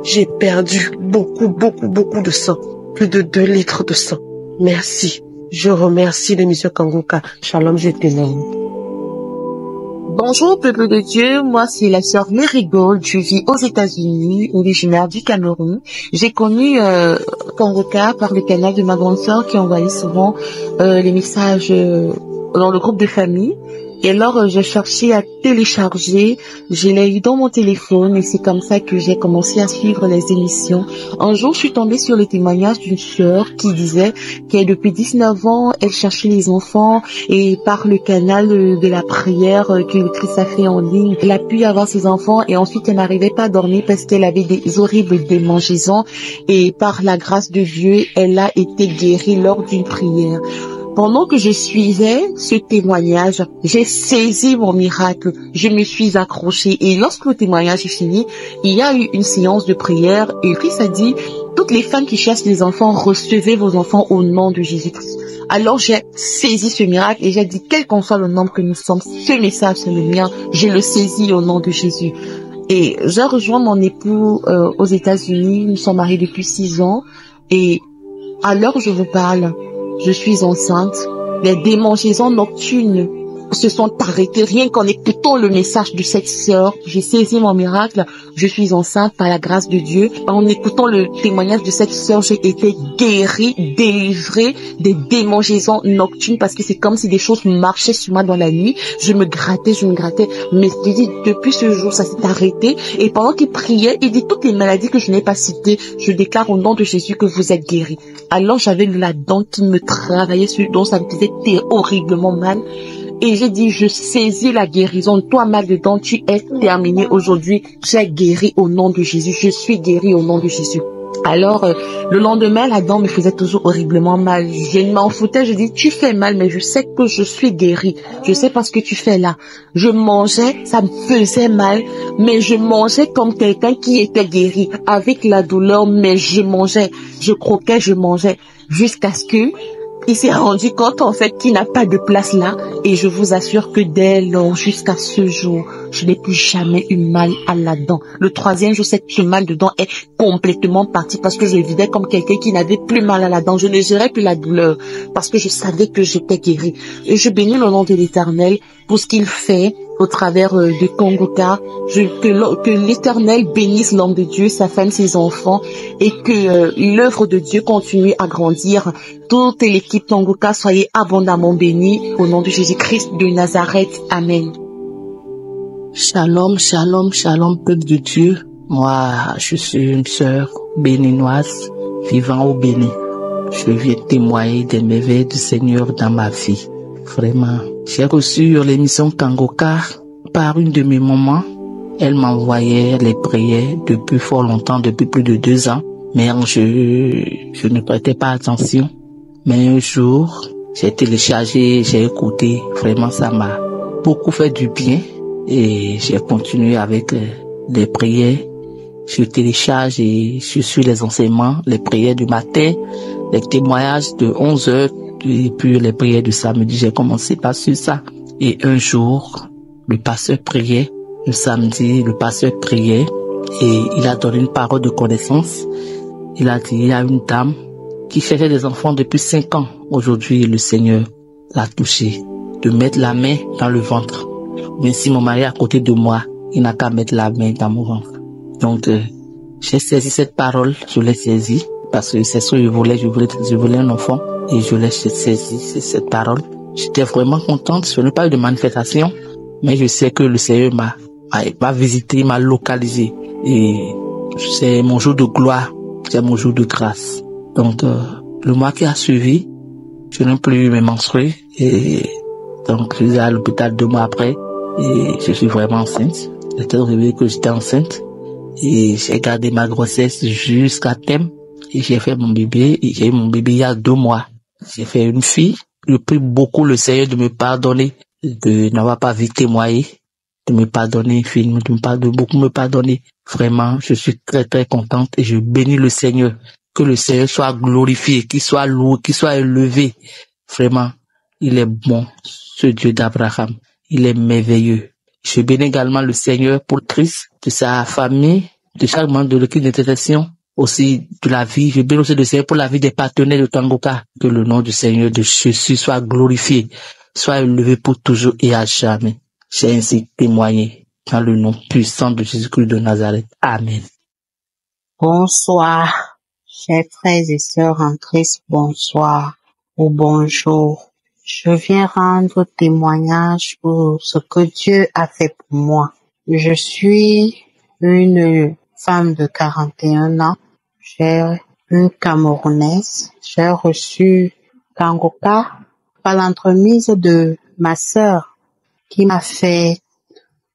j'ai perdu beaucoup de sang. Plus de 2 litres de sang. Merci. Je remercie l'émission Kanguka. Shalom, je t'aime. Bonjour peuple de Dieu, moi c'est la sœur Marigold, je vis aux États-Unis, originaire du Cameroun. J'ai connu Kanguka par le canal de ma grande sœur qui envoyait souvent les messages dans le groupe de famille. Et alors, j'ai cherché à télécharger, je l'ai eu dans mon téléphone et c'est comme ça que j'ai commencé à suivre les émissions. Un jour, je suis tombée sur le témoignage d'une sœur qui disait qu'elle, depuis 19 ans, elle cherchait les enfants et par le canal de la prière que Christ a fait en ligne, elle a pu avoir ses enfants et ensuite elle n'arrivait pas à dormir parce qu'elle avait des horribles démangeaisons et par la grâce de Dieu, elle a été guérie lors d'une prière. Pendant que je suivais ce témoignage, j'ai saisi mon miracle. Je me suis accrochée. Et lorsque le témoignage est fini, il y a eu une séance de prière. Et Christ a dit, toutes les femmes qui cherchent les enfants, recevez vos enfants au nom de Jésus-Christ. Alors j'ai saisi ce miracle et j'ai dit, quel qu'en soit le nombre que nous sommes, ce message c'est le mien. Je le saisis au nom de Jésus. Et j'ai rejoint mon époux aux États-Unis. Nous sommes mariés depuis 6 ans. Et à l'heure où je vous parle, je suis enceinte. Les démangeaisons nocturnes se sont arrêtées rien qu'en écoutant le message de cette sœur. J'ai saisi mon miracle. Je suis enceinte par la grâce de Dieu. En écoutant le témoignage de cette sœur, j'ai été guérie, délivrée des démangeaisons nocturnes parce que c'est comme si des choses marchaient sur moi dans la nuit. Je me grattais. Mais je dis, depuis ce jour, ça s'est arrêté. Et pendant qu'il priait, il dit, toutes les maladies que je n'ai pas citées, je déclare au nom de Jésus que vous êtes guéris. Alors j'avais la dent qui me travaillait sur le dos, ça me faisait horriblement mal. Et j'ai dit, je saisis la guérison. Toi, mal dedans, tu es terminé aujourd'hui. Tu es guéri au nom de Jésus. Je suis guéri au nom de Jésus. Alors, le lendemain, la dent me faisait toujours horriblement mal. Je m'en foutais. Je dis, tu fais mal, mais je sais que je suis guéri. Je sais pas ce que tu fais là. Je mangeais, ça me faisait mal, mais je mangeais comme quelqu'un qui était guéri. Avec la douleur, mais je mangeais. Je croquais, je mangeais. Jusqu'à ce que il s'est rendu compte en fait qu'il n'a pas de place là et je vous assure que dès lors jusqu'à ce jour, je n'ai plus jamais eu mal à la dent. Le 3e jour, ce mal de dent est complètement parti parce que je vivais comme quelqu'un qui n'avait plus mal à la dent. Je ne gérais plus la douleur parce que je savais que j'étais guérie. Et je bénis le nom de l'Éternel pour ce qu'il fait au travers de Kanguka. Que l'Éternel bénisse l'homme de Dieu, sa femme, ses enfants et que l'œuvre de Dieu continue à grandir. Toute l'équipe Kanguka, soyez abondamment bénis au nom de Jésus-Christ de Nazareth. Amen. Shalom, shalom, shalom, peuple de Dieu. Moi, je suis une sœur béninoise vivant au Bénin. Je viens témoigner des merveilles du Seigneur dans ma vie. Vraiment. J'ai reçu l'émission Kanguka par une de mes mamans. Elle m'envoyait les prières depuis fort longtemps, depuis plus de 2 ans. Mais je ne prêtais pas attention. Mais un jour, j'ai téléchargé, j'ai écouté. Vraiment, ça m'a beaucoup fait du bien. Et j'ai continué avec les prières. Je télécharge et je suis les enseignements, les prières du matin, les témoignages de 11h et puis les prières du samedi. J'ai commencé par ça. Et un jour, le pasteur priait. Le samedi, le pasteur priait et il a donné une parole de connaissance. Il a dit, il y a une dame qui cherchait des enfants depuis 5 ans. Aujourd'hui, le Seigneur l'a touché de mettre la main dans le ventre. Mais si mon mari est à côté de moi, il n'a qu'à mettre la main dans mon ventre. Donc, j'ai saisi cette parole, je l'ai saisie, parce que c'est ce que je voulais un enfant, et je l'ai saisi, cette parole. J'étais vraiment contente, je n'ai pas eu de manifestation, mais je sais que le Seigneur m'a visité, m'a localisé, et c'est mon jour de gloire, c'est mon jour de grâce. Donc, le mois qui a suivi, je n'ai plus mes menstrues, et donc, je suis à l'hôpital 2 mois après, et je suis vraiment enceinte. J'étais réveillé que j'étais enceinte. Et j'ai gardé ma grossesse jusqu'à terme. Et j'ai fait mon bébé. Et j'ai eu mon bébé il y a 2 mois. J'ai fait une fille. Je prie beaucoup le Seigneur de me pardonner de n'avoir pas vite témoigné, de me pardonner infiniment, de beaucoup me pardonner. Vraiment, je suis très très contente et je bénis le Seigneur. Que le Seigneur soit glorifié, qu'il soit loué, qu'il soit élevé. Vraiment, il est bon, ce Dieu d'Abraham. Il est merveilleux. Je bénis également le Seigneur pour Christ, de sa famille, de chaque membre de l'équipe d'intercession, aussi de la vie. Je bénis aussi le Seigneur pour la vie des partenaires de Kangoka. Que le nom du Seigneur de Jésus soit glorifié, soit élevé pour toujours et à jamais. J'ai ainsi témoigné dans le nom puissant de Jésus-Christ de Nazareth. Amen. Bonsoir, chers frères et sœurs en Christ, bonsoir ou bonjour. Je viens rendre témoignage pour ce que Dieu a fait pour moi. Je suis une femme de 41 ans. J'ai une Camerounaise. J'ai reçu Kangoka par l'entremise de ma sœur qui m'a fait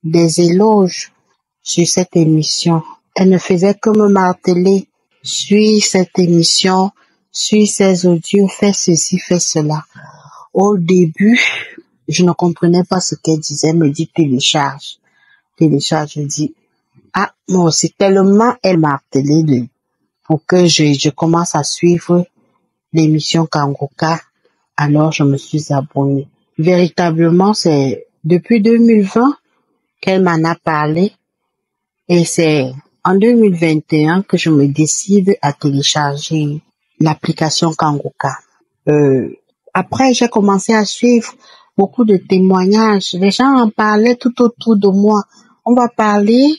des éloges sur cette émission. Elle ne faisait que me marteler. Suis cette émission, suis ces audios, fais ceci, fais cela. Au début, je ne comprenais pas ce qu'elle disait. Elle me dit télécharge. Télécharge, je dis, ah, moi aussi, tellement elle m'a martelé pour que je commence à suivre l'émission Kangoka. Alors, je me suis abonnée. Véritablement, c'est depuis 2020 qu'elle m'en a parlé. Et c'est en 2021 que je me décide à télécharger l'application Kangoka. Après, j'ai commencé à suivre beaucoup de témoignages. Les gens en parlaient tout autour de moi. On va parler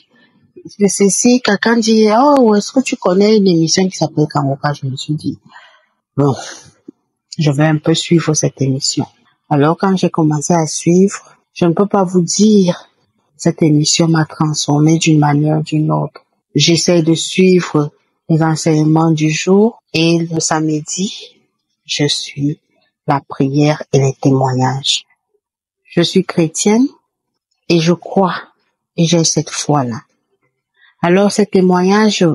de ceci. Quelqu'un dit, oh, est-ce que tu connais une émission qui s'appelle Kangoka? Je me suis dit, bon, je vais un peu suivre cette émission. Alors, quand j'ai commencé à suivre, je ne peux pas vous dire, cette émission m'a transformée d'une manière ou d'une autre. J'essaie de suivre les enseignements du jour et le samedi, je suis la prière et les témoignages. Je suis chrétienne et je crois et j'ai cette foi-là. Alors, ces témoignages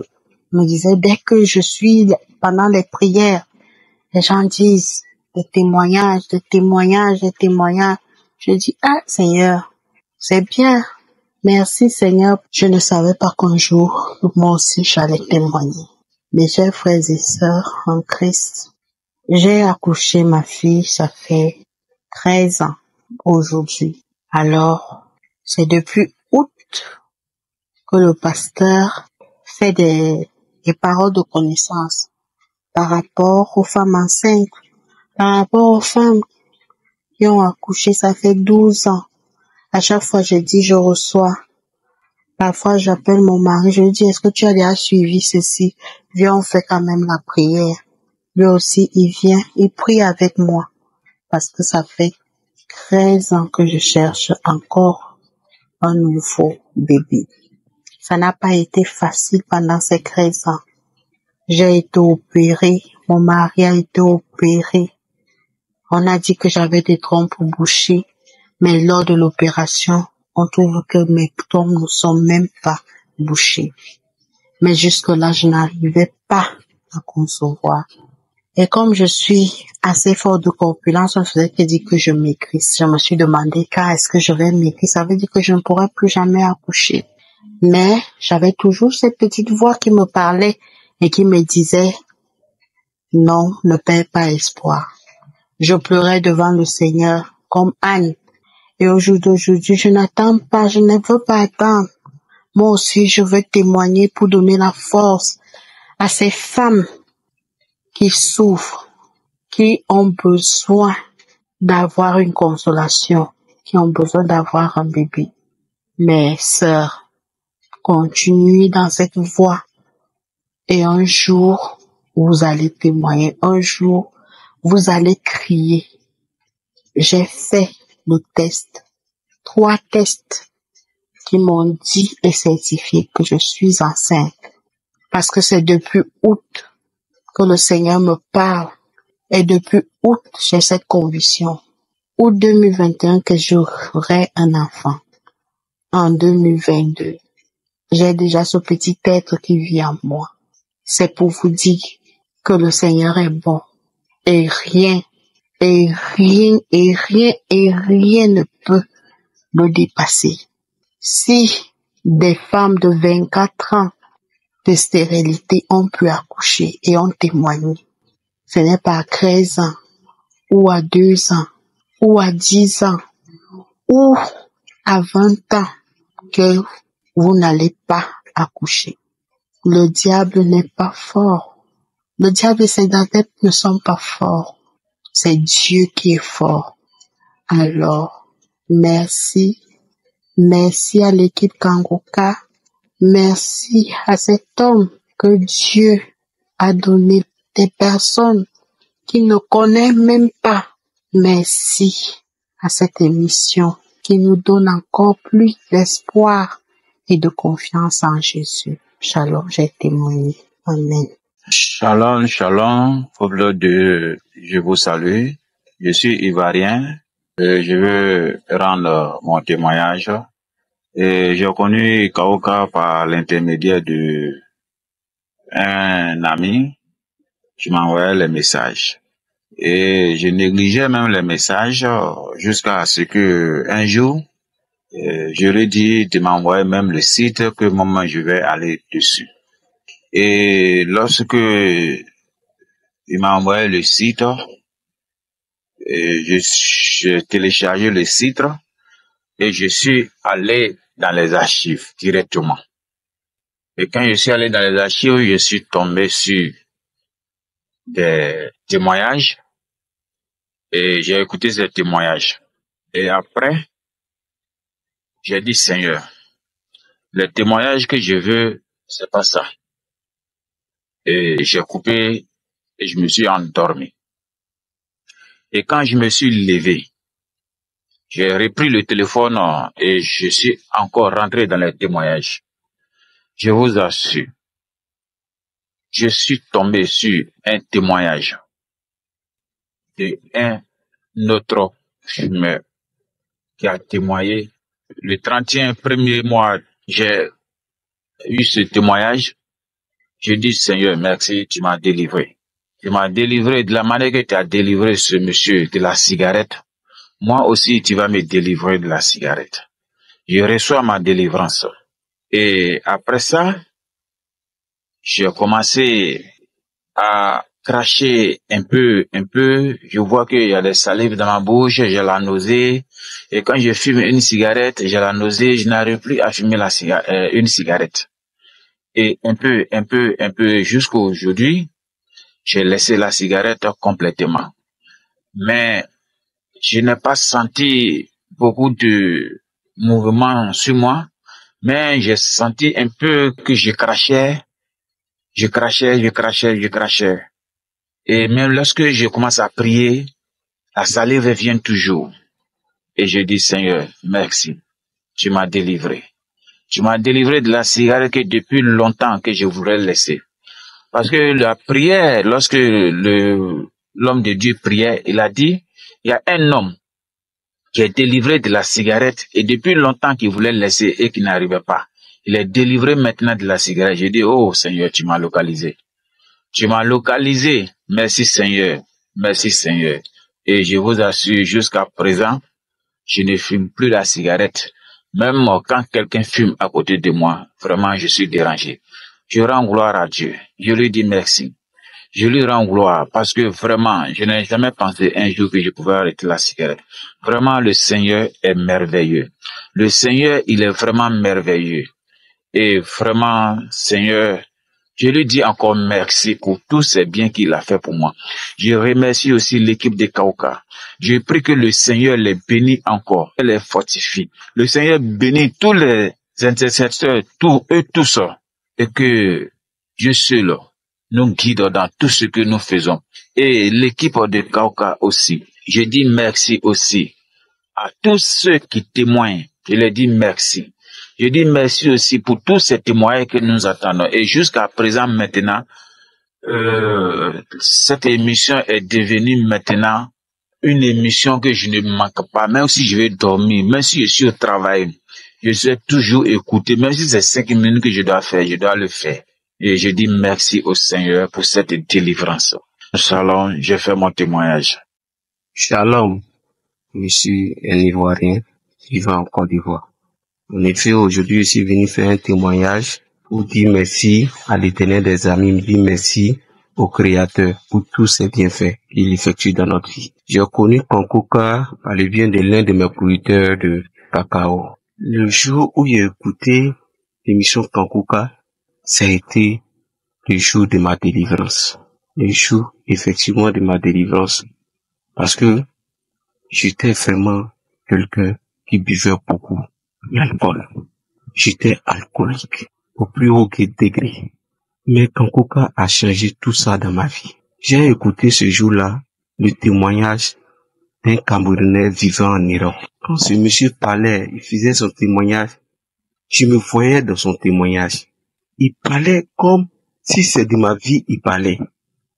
me disaient, dès que je suis pendant les prières, les gens disent des témoignages, des témoignages, des témoignages. Je dis, ah Seigneur, c'est bien. Merci Seigneur. Je ne savais pas qu'un jour, moi aussi, j'allais témoigner. Mes chers frères et sœurs en Christ, j'ai accouché ma fille, ça fait 13 ans aujourd'hui. Alors, c'est depuis août que le pasteur fait des paroles de connaissance par rapport aux femmes enceintes, par rapport aux femmes qui ont accouché, ça fait 12 ans. À chaque fois, je dis, je reçois. Parfois, j'appelle mon mari, je lui dis, est-ce que tu as déjà suivi ceci? Viens, on fait quand même la prière. Lui aussi, il vient, il prie avec moi. Parce que ça fait 13 ans que je cherche encore un nouveau bébé. Ça n'a pas été facile pendant ces 13 ans. J'ai été opérée, mon mari a été opéré. On a dit que j'avais des trompes bouchées, mais lors de l'opération, on trouve que mes trompes ne sont même pas bouchées. Mais jusque-là, je n'arrivais pas à concevoir. Et comme je suis assez fort de corpulence, on faisait que dire que je maigrisse. Je me suis demandé quand est-ce que je vais maigrir. Ça veut dire que je ne pourrai plus jamais accoucher. Mais j'avais toujours cette petite voix qui me parlait et qui me disait non, ne perds pas espoir. Je pleurais devant le Seigneur comme Anne. Et au jour d'aujourd'hui, je n'attends pas, je ne veux pas attendre. Moi aussi, je veux témoigner pour donner la force à ces femmes qui souffrent, qui ont besoin d'avoir une consolation, qui ont besoin d'avoir un bébé. Mes sœurs, continuez dans cette voie. Et un jour, vous allez témoigner. Un jour, vous allez crier. J'ai fait le test. 3 tests qui m'ont dit et certifié que je suis enceinte. Parce que c'est depuis août que le Seigneur me parle. Et depuis août, j'ai cette conviction. Août 2021 que j'aurai un enfant. En 2022, j'ai déjà ce petit être qui vit en moi. C'est pour vous dire que le Seigneur est bon. Et rien ne peut le dépasser. Si des femmes de 24 ans de stérilité ont pu accoucher et ont témoigné, ce n'est pas à 13 ans, ou à 2 ans, ou à 10 ans, ou à 20 ans que vous n'allez pas accoucher. Le diable n'est pas fort. Le diable et ses adeptes ne sont pas forts. C'est Dieu qui est fort. Alors, merci. Merci à l'équipe Kangoka. Merci à cet homme que Dieu a donné des personnes qui ne connaissent même pas. Merci à cette émission qui nous donne encore plus d'espoir et de confiance en Jésus. Shalom, j'ai témoigné. Amen. Shalom, shalom, peuple de, je vous salue. Je suis Ivoirien. Je veux rendre mon témoignage. Et j'ai connu Kaoka par l'intermédiaire de un ami qui m'envoyait les messages. Et je négligeais même les messages jusqu'à ce que un jour, je lui ai dit de m'envoyer même le site que moi je vais aller dessus. Et lorsque il m'a envoyé le site, j'ai téléchargé le site et je suis allé dans les archives directement. Et quand je suis allé dans les archives, je suis tombé sur des témoignages et j'ai écouté ces témoignages. Et après, j'ai dit, Seigneur, le témoignage que je veux, c'est pas ça. Et j'ai coupé et je me suis endormi. Et quand je me suis levé, j'ai repris le téléphone et je suis encore rentré dans les témoignages. Je vous assure, je suis tombé sur un témoignage d'un autre fumeur qui a témoigné. Le 31 premier mois, j'ai eu ce témoignage. Je dis, Seigneur, merci, tu m'as délivré. Tu m'as délivré de la manière que tu as délivré ce monsieur de la cigarette. Moi aussi, tu vas me délivrer de la cigarette. Je reçois ma délivrance. Et après ça, j'ai commencé à cracher un peu. Je vois qu'il y a des salives dans ma bouche, j'ai la nausée. Et quand je fume une cigarette, j'ai la nausée, je n'arrive plus à fumer une cigarette. Et un peu, jusqu'à aujourd'hui, j'ai laissé la cigarette complètement. Mais je n'ai pas senti beaucoup de mouvement sur moi, mais j'ai senti un peu que je crachais. Et même lorsque je commence à prier, la salive vient toujours. Et je dis, Seigneur, merci, tu m'as délivré. Tu m'as délivré de la cigarette que depuis longtemps que je voulais laisser. Parce que la prière, lorsque l'homme de Dieu priait, il a dit, il y a un homme qui est délivré de la cigarette et depuis longtemps qu'il voulait laisser et qui n'arrivait pas. Il est délivré maintenant de la cigarette. J'ai dit, oh Seigneur, tu m'as localisé. Tu m'as localisé. Merci Seigneur. Merci Seigneur. Et je vous assure, jusqu'à présent, je ne fume plus la cigarette. Même quand quelqu'un fume à côté de moi, vraiment, je suis dérangé. Je rends gloire à Dieu. Je lui dis merci. Je lui rends gloire parce que vraiment, je n'ai jamais pensé un jour que je pouvais arrêter la cigarette. Vraiment, le Seigneur est merveilleux. Le Seigneur, il est vraiment merveilleux. Et vraiment, Seigneur, je lui dis encore merci pour tous ces biens qu'il a fait pour moi. Je remercie aussi l'équipe de Kaoka. Je prie que le Seigneur les bénisse encore, les fortifie. Le Seigneur bénit tous les intercesseurs, tous, et que Dieu seul nous guide dans tout ce que nous faisons. Et l'équipe de Kaoka aussi. Je dis merci aussi à tous ceux qui témoignent. Je leur dis merci. Je dis merci aussi pour tous ces témoignages que nous attendons. Et jusqu'à présent, maintenant, cette émission est devenue maintenant une émission que je ne manque pas. Même si je vais dormir, même si je suis au travail, je sais toujours écouter. Même si c'est 5 minutes que je dois faire, je dois le faire. Et je dis merci au Seigneur pour cette délivrance. Shalom, j'ai fait mon témoignage. Shalom, je suis un Ivoirien. vivant en Côte d'Ivoire. En effet, aujourd'hui, je suis venu faire un témoignage pour dire merci à l'Éternel des armées, dire merci au Créateur pour tous ses bienfaits qu'il effectue dans notre vie. J'ai connu Kankuka par le bien de l'un de mes producteurs de cacao. Le jour où j'ai écouté l'émission Kankuka, ça a été le jour de ma délivrance. Le jour, effectivement, de ma délivrance. Parce que j'étais vraiment quelqu'un qui buvait beaucoup l'alcool. J'étais alcoolique au plus haut degré. Mais Kankuka a changé tout ça dans ma vie. J'ai écouté ce jour-là le témoignage d'un Camerounais vivant en Europe. Quand ce monsieur parlait, il faisait son témoignage, je me voyais dans son témoignage. Il parlait comme si c'est de ma vie, il parlait.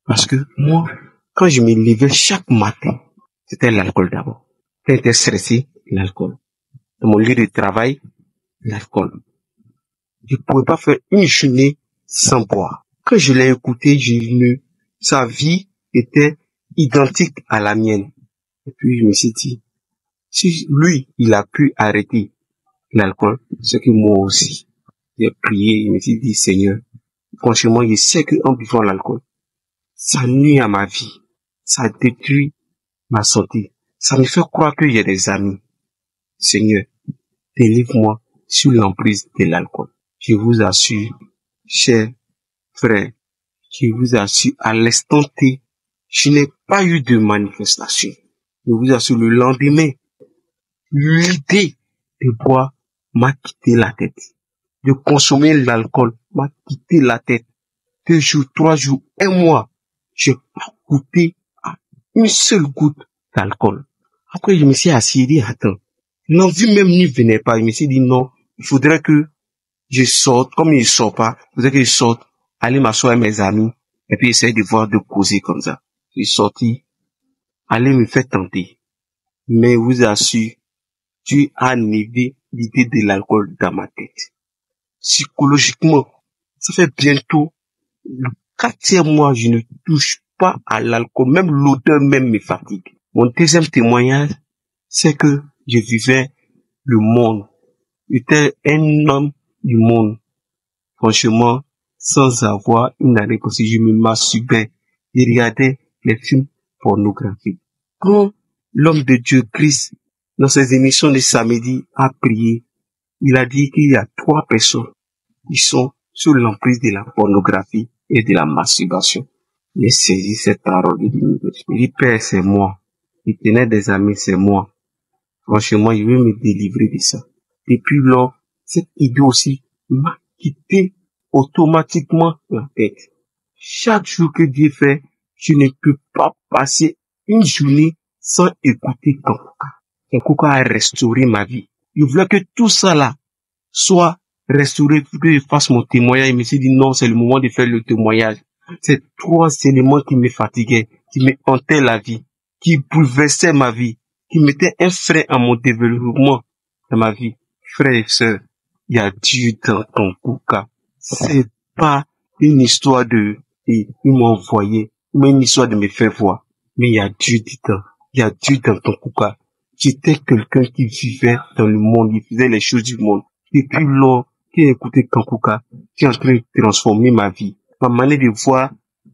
Parce que moi, quand je me levais chaque matin, c'était l'alcool d'abord. Quand j'étais stressé, l'alcool. Dans mon lieu de travail, l'alcool. Je ne pouvais pas faire une journée sans boire. Quand je l'ai écouté, sa vie était identique à la mienne. Et puis je me suis dit, si lui, il a pu arrêter l'alcool, c'est que moi aussi. J'ai prié, je me suis dit, Seigneur, franchement, je sais qu'en buvant l'alcool, ça nuit à ma vie. Ça détruit ma santé. Ça me fait croire que j'ai des amis. Seigneur, délivre-moi sur l'emprise de l'alcool. Je vous assure, chers frères, je vous assure, à l'instant T, je n'ai pas eu de manifestation. Je vous assure, le lendemain, l'idée de boire m'a quitté la tête. De consommer l'alcool m'a quitté la tête. 2 jours, 3 jours, 1 mois, je n'ai pas goûté à une seule goutte d'alcool. Après, je me suis assis et dit, attends, l'envie même n'y venait pas. Je me suis dit, non, il faudrait que je sorte, comme il ne sort pas, il faudrait que je sorte, aller m'asseoir avec mes amis, et puis essayer de voir, de causer comme ça. Je suis sorti, aller me faire tenter. Mais vous assure, Dieu a enlevé l'idée de l'alcool dans ma tête. Psychologiquement, ça fait bientôt le 4e mois, je ne touche pas à l'alcool, même l'odeur même me fatigue. Mon deuxième témoignage, c'est que je vivais le monde. J'étais un homme du monde. Franchement, sans avoir une année comme si je me masturbais. Je regardais les films pornographiques. Quand l'homme de Dieu, Christ, dans ses émissions de samedi, a prié, il a dit qu'il y a 3 personnes qui sont sous l'emprise de la pornographie et de la masturbation. J'ai saisi cette parole de Dieu. Il dit, Père, c'est moi. Il tenait des amis, c'est moi. Franchement, je vais me délivrer de ça. Depuis lors, cette idée aussi m'a quitté automatiquement la tête. Chaque jour que Dieu fait, je ne peux pas passer une journée sans écouter Kankuka. Kankuka a restauré ma vie. Je voulais que tout ça là soit restauré, que je fasse mon témoignage. Il me s'est dit non, c'est le moment de faire le témoignage. C'est 3 éléments qui me fatiguaient, qui me hantaient la vie, qui bouleversaient ma vie, qui mettaient un frein à mon développement dans ma vie. Frères et sœurs, il y a Dieu dans Kankuka. C'est pas une histoire de, ils m'ont envoyé, mais une histoire de me faire voir. Mais il y a Dieu dedans. Il y a Dieu dans Kankuka. J'étais quelqu'un qui vivait dans le monde, il faisait les choses du monde. Depuis lors que j'ai écouté Kankuka, qui est en train de transformer ma vie. Ma manière de voir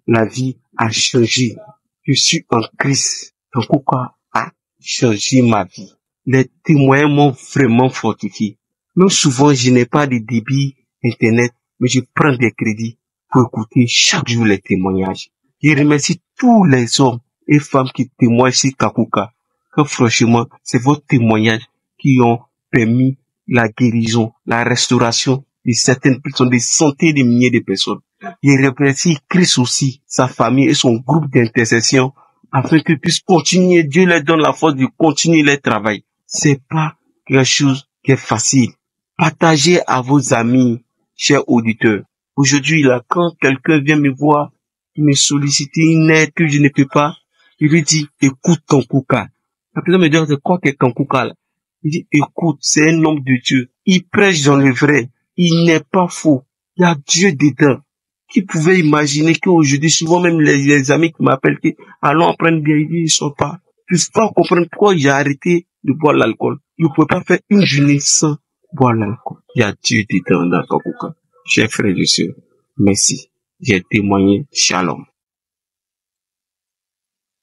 la vie a changé. Je suis en Christ. Kankuka a changé ma vie. Les témoins m'ont vraiment fortifié. Même souvent, je n'ai pas de débit Internet, mais je prends des crédits pour écouter chaque jour les témoignages. Je remercie tous les hommes et femmes qui témoignent sur Kankuka. Que franchement, c'est vos témoignages qui ont permis la guérison, la restauration de certaines personnes, des centaines de milliers de personnes. Je remercie Christ aussi, sa famille et son groupe d'intercession afin qu'ils puissent continuer. Dieu leur donne la force de continuer leur travail. C'est pas quelque chose qui est facile. Partagez à vos amis, chers auditeurs. Aujourd'hui, là, quand quelqu'un vient me voir, me solliciter une aide que je ne peux pas, je lui dis, écoute Kankuka. La personne me dit, c'est quoi que Kankuka là? Il dit, écoute, c'est un homme de Dieu. Il prêche dans le vrai. Il n'est pas faux. Il y a Dieu dedans. Qui pouvait imaginer qu'aujourd'hui, souvent même les amis qui m'appellent, allons apprendre bien, ils ne sont pas. Je ne peux pas comprendre pourquoi j'ai arrêté de boire l'alcool. Vous ne pouvez pas faire une journée sans boire l'alcool. Il y a Dieu dedans dans Kanguka. Chers frères et sœurs, merci. J'ai témoigné. Shalom.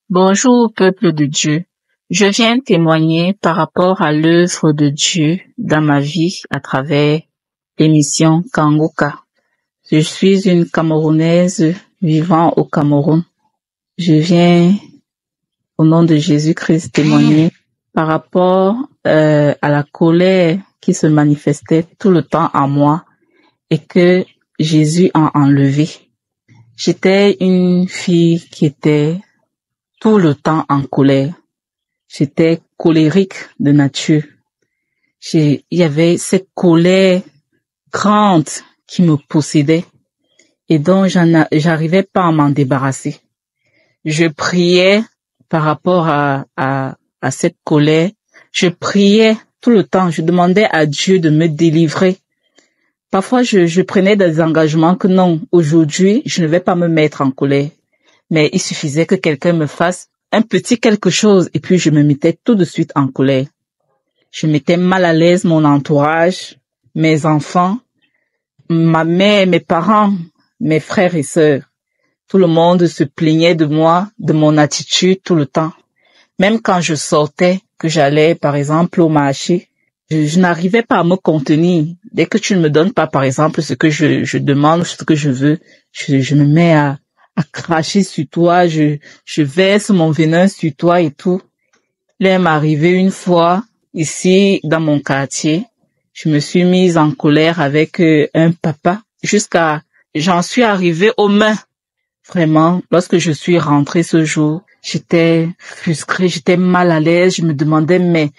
Bonjour, peuple de Dieu. Je viens témoigner par rapport à l'œuvre de Dieu dans ma vie à travers l'émission Kanguka. Je suis une Camerounaise vivant au Cameroun. Je viens, au nom de Jésus-Christ, témoigner par rapport à la colère qui se manifestait tout le temps en moi et que Jésus a enlevé. J'étais une fille qui était tout le temps en colère. J'étais colérique de nature. Il y avait cette colère grande qui me possédait et dont j'arrivais pas à m'en débarrasser. Je priais par rapport à cette colère. Je priais tout le temps. Je demandais à Dieu de me délivrer. Parfois, je prenais des engagements que non, aujourd'hui, je ne vais pas me mettre en colère. Mais il suffisait que quelqu'un me fasse un petit quelque chose et puis je me mettais tout de suite en colère. Je mettais mal à l'aise mon entourage, mes enfants, ma mère, mes parents, mes frères et sœurs. Tout le monde se plaignait de moi, de mon attitude tout le temps. Même quand je sortais, que j'allais par exemple au marché, je n'arrivais pas à me contenir. Dès que tu ne me donnes pas par exemple ce que je demande, ce que je veux, je me mets à cracher sur toi, je verse mon venin sur toi et tout. Il m'est arrivé une fois, ici, dans mon quartier, je me suis mise en colère avec un papa, j'en suis arrivée aux mains. Vraiment, lorsque je suis rentrée ce jour, j'étais frustrée, j'étais mal à l'aise, je me demandais, mais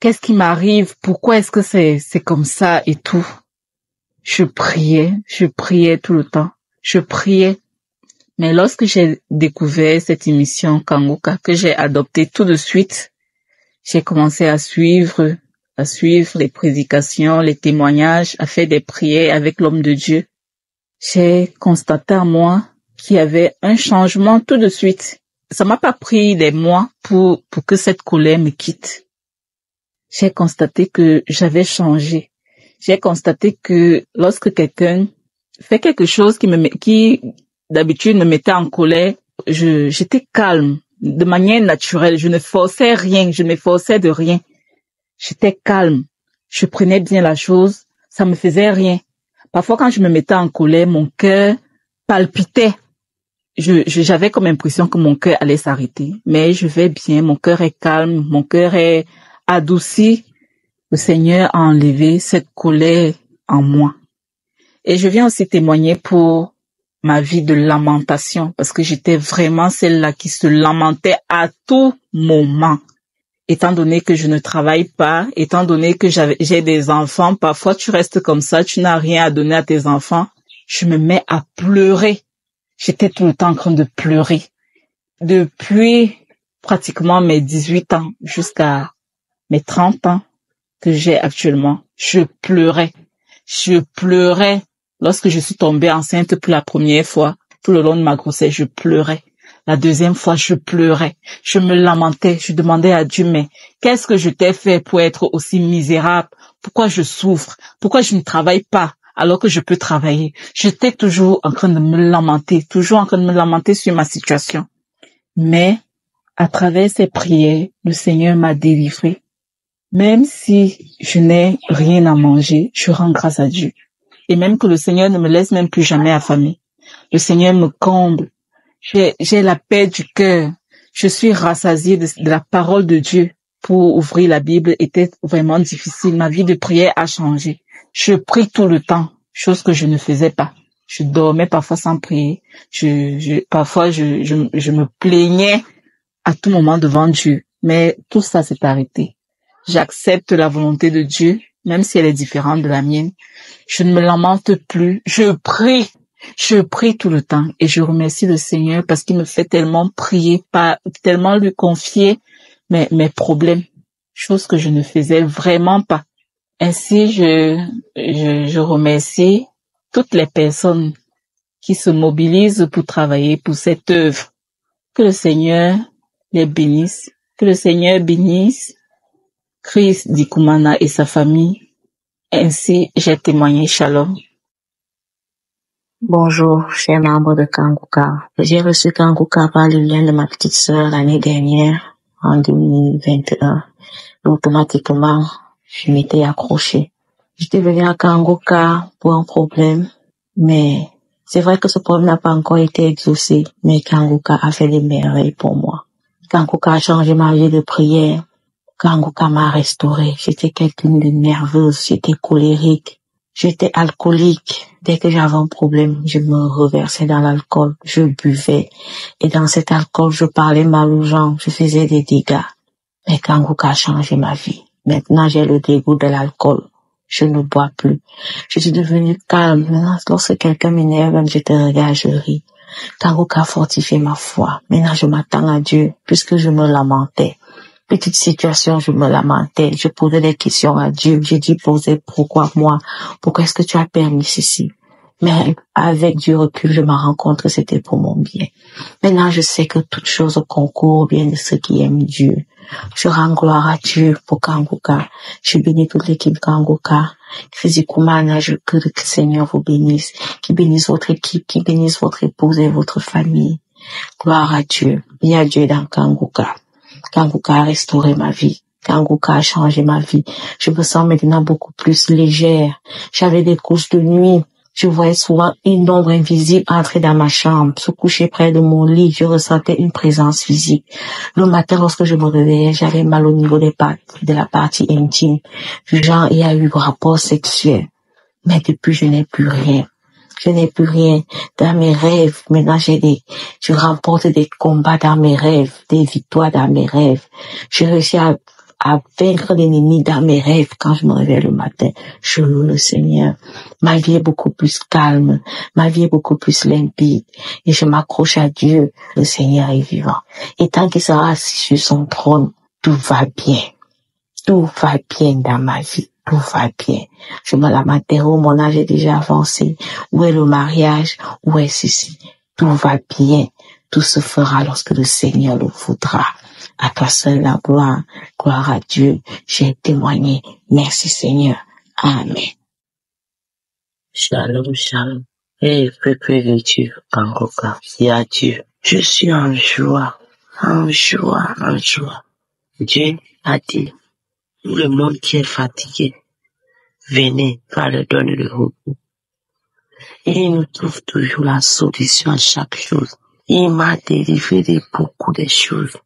qu'est-ce qui m'arrive? Pourquoi est-ce que c'est comme ça et tout? Je priais tout le temps. Je priais. Mais lorsque j'ai découvert cette émission Kanguka, que j'ai adoptée tout de suite, j'ai commencé à suivre les prédications, les témoignages, à faire des prières avec l'homme de Dieu. J'ai constaté en moi qu'il y avait un changement tout de suite. Ça m'a pas pris des mois pour que cette colère me quitte. J'ai constaté que j'avais changé. J'ai constaté que lorsque quelqu'un fait quelque chose qui d'habitude me mettait en colère, j'étais calme, de manière naturelle. Je ne forçais rien, je ne m'efforçais de rien. J'étais calme. Je prenais bien la chose, ça me faisait rien. Parfois, quand je me mettais en colère, mon cœur palpitait. J'avais comme impression que mon cœur allait s'arrêter. Mais je vais bien, mon cœur est calme, mon cœur est adouci. Le Seigneur a enlevé cette colère en moi. Et je viens aussi témoigner pour ma vie de lamentation, parce que j'étais vraiment celle-là qui se lamentait à tout moment. Étant donné que je ne travaille pas, étant donné que j'ai des enfants, parfois tu restes comme ça, tu n'as rien à donner à tes enfants, je me mets à pleurer. J'étais tout le temps en train de pleurer. Depuis pratiquement mes 18 ans jusqu'à mes 30 ans que j'ai actuellement, je pleurais. Je pleurais. Lorsque je suis tombée enceinte pour la première fois, tout le long de ma grossesse, je pleurais. La deuxième fois, je pleurais. Je me lamentais. Je demandais à Dieu, mais qu'est-ce que je t'ai fait pour être aussi misérable? Pourquoi je souffre? Pourquoi je ne travaille pas alors que je peux travailler? J'étais toujours en train de me lamenter, sur ma situation. Mais à travers ces prières, le Seigneur m'a délivrée. Même si je n'ai rien à manger, je rends grâce à Dieu. Et même que le Seigneur ne me laisse même plus jamais affamer. Le Seigneur me comble. J'ai la paix du cœur. Je suis rassasiée de la parole de Dieu. Pour ouvrir la Bible était vraiment difficile. Ma vie de prière a changé. Je prie tout le temps, chose que je ne faisais pas. Je dormais parfois sans prier. Parfois, je me plaignais à tout moment devant Dieu. Mais tout ça s'est arrêté. J'accepte la volonté de Dieu, même si elle est différente de la mienne. Je ne me lamente plus. Je prie tout le temps et je remercie le Seigneur parce qu'il me fait tellement prier, tellement lui confier mes problèmes, chose que je ne faisais vraiment pas. Ainsi, je remercie toutes les personnes qui se mobilisent pour travailler pour cette œuvre. Que le Seigneur les bénisse, que le Seigneur bénisse Chris Dikumana et sa famille. Ainsi, j'ai témoigné Shalom. Bonjour, chers membres de Kanguka. J'ai reçu Kanguka par le lien de ma petite sœur l'année dernière, en 2021. Automatiquement, je m'étais accrochée. J'étais venue à Kanguka pour un problème, mais c'est vrai que ce problème n'a pas encore été exaucé, mais Kanguka a fait des merveilles pour moi. Kanguka a changé ma vie de prière. Kanguka m'a restaurée. J'étais quelqu'un de nerveuse, j'étais colérique. J'étais alcoolique. Dès que j'avais un problème, je me reversais dans l'alcool. Je buvais. Et dans cet alcool, je parlais mal aux gens. Je faisais des dégâts. Mais Kanguka a changé ma vie. Maintenant, j'ai le dégoût de l'alcool. Je ne bois plus. Je suis devenue calme. Maintenant, lorsque quelqu'un m'énerve, je te regarde, je ris. Kanguka a fortifié ma foi. Maintenant, je m'attends à Dieu, puisque je me lamentais. Petite situation, je me lamentais, je posais des questions à Dieu, j'ai dit poser pourquoi moi, pourquoi est-ce que tu as permis ceci? Mais avec du recul, je me rends compte que c'était pour mon bien. Maintenant, je sais que toute chose concourt au bien de ceux qui aiment Dieu. Je rends gloire à Dieu pour Kanguka. Je bénis toute l'équipe Kanguka. Kumana, que le Seigneur vous bénisse, qui bénisse votre équipe, qui bénisse votre épouse et votre famille. Gloire à Dieu. Il y a Dieu dans Kanguka. Kanguka a restauré ma vie. Kanguka a changé ma vie. Je me sens maintenant beaucoup plus légère. J'avais des couches de nuit. Je voyais souvent une ombre invisible entrer dans ma chambre, se coucher près de mon lit. Je ressentais une présence physique. Le matin, lorsque je me réveillais, j'avais mal au niveau de la partie intime. Genre, il y a eu rapport sexuel. Mais depuis, je n'ai plus rien. Je n'ai plus rien dans mes rêves. Maintenant, je remporte des combats dans mes rêves, des victoires dans mes rêves. Je réussis à vaincre l'ennemi dans mes rêves quand je me réveille le matin. Je loue le Seigneur. Ma vie est beaucoup plus calme. Ma vie est beaucoup plus limpide. Et je m'accroche à Dieu. Le Seigneur est vivant. Et tant qu'il sera assis sur son trône, tout va bien. Tout va bien dans ma vie. Tout va bien. Je me lamentais, oh, mon âge est déjà avancé. Où est le mariage? Où est ceci? Tout va bien. Tout se fera lorsque le Seigneur le voudra. À toi seul la gloire. Gloire à Dieu. J'ai témoigné. Merci Seigneur. Amen. Shalom, shalom. Et peuple de Dieu, Kanguka, c'est à Dieu. Je suis en joie. En joie, en joie. Dieu a dit, tout le monde qui est fatigué, venez, va leur donner le repos. Et il nous trouve toujours la solution à chaque chose. Il m'a délivré de beaucoup de choses.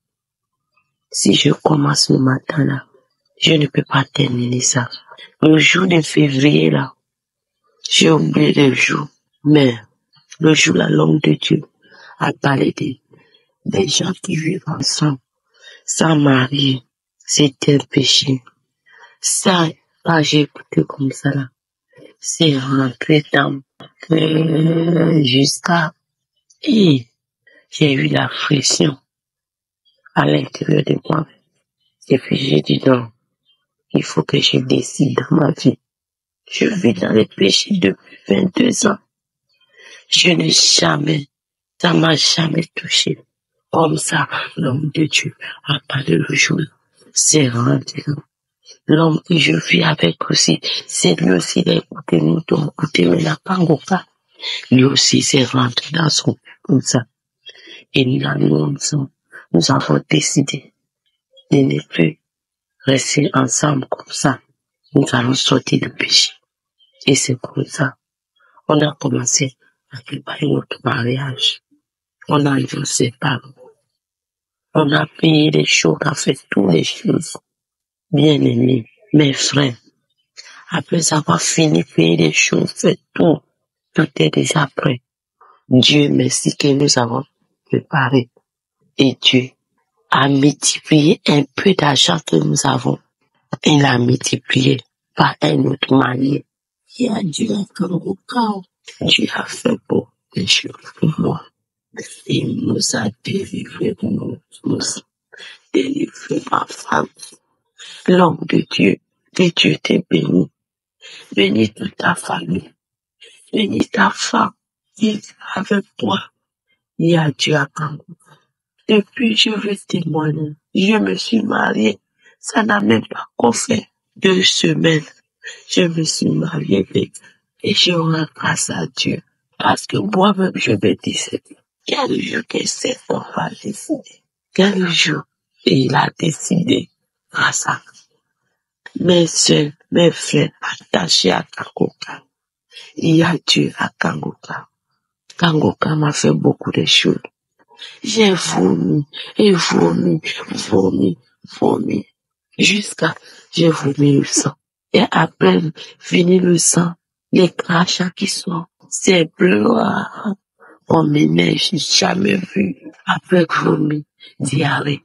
Si je commence le matin là, je ne peux pas terminer ça. Le jour de février là, j'ai oublié le jour. Mais le jour là, l'homme de Dieu a parlé des gens qui vivent ensemble, sans mari. C'était un péché. Ça, quand j'ai écouté comme ça là, c'est rentré dans jusqu'à et j'ai eu la pression à l'intérieur de moi. Et puis j'ai dit non, il faut que je décide dans ma vie. Je vis dans les péchés depuis 22 ans. Je n'ai jamais, ça m'a jamais touché. Comme ça, l'homme de Dieu a parlé le jour. C'est rentré. L'homme que je vis avec aussi, c'est lui aussi, il a écouté nous, donc écouté, mais n'a pas encore. Lui aussi, c'est rentré dans son comme ça. Et nous avons décidé de ne plus rester ensemble comme ça. Nous allons sortir du péché. Et c'est comme ça. On a commencé à préparer notre mariage. On a dû séparer. On a payé les choses, on a fait toutes les choses. Bien aimés, mes frères. Après avoir fini de payer les choses, fait tout est déjà prêt. Dieu merci que nous avons préparé. Et Dieu a multiplié un peu d'argent que nous avons. Il a multiplié par une autre manière. Et à Dieu a Kanguka. Dieu a fait beaucoup de choses pour moi. Il nous a délivré, nous délivré ma femme. L'homme de Dieu, que Dieu t'ait béni. Bénis toute ta famille. Bénis ta femme qui est avec toi. Et à Dieu à Kanguka. Depuis, je veux témoigner. Je me suis mariée Ça n'a même pas encore fait 2 semaines. Je me suis mariée et je rends grâce à Dieu. Parce que moi-même, je me disais, quel jour que cet homme va décider? Quel jour? Et il a décidé grâce à mes soeurs, mes frères attachés à Kangoka. Il y a Dieu à Kangoka. Kangoka m'a fait beaucoup de choses. J'ai vomi et vomi, jusqu'à j'ai vomi le sang. Et après, fini le sang, les crachats qui sont, c'est bleu, comme les neiges, j'ai jamais vu. Après vomi, diarrhée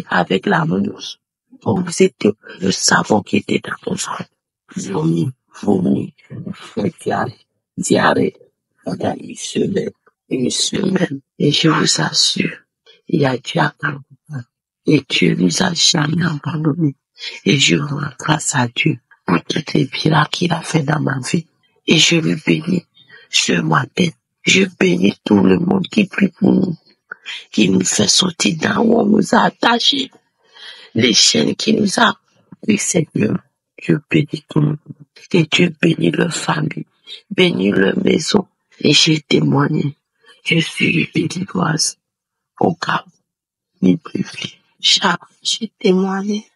avec la menouche. Donc c'était le savon qui était dans ton sang. Vomi, diarrhée, pendant une semaine. Et je vous assure, il y a Dieu à Kangoka. Et Dieu nous a jamais abandonnés. Et je rends grâce à Dieu pour toutes les miracles qu'il a fait dans ma vie. Et je le bénis ce matin. Je bénis tout le monde qui prie pour nous, qui nous fait sortir d'en haut, on nous a attachés. Les chaînes qui nous a pris, Seigneur. Dieu bénit tout le monde. Et Dieu bénit leur famille, bénit leur maison. Et j'ai témoigné. Je suis béninoise. Au cas où, ni plus. J'ai témoigné.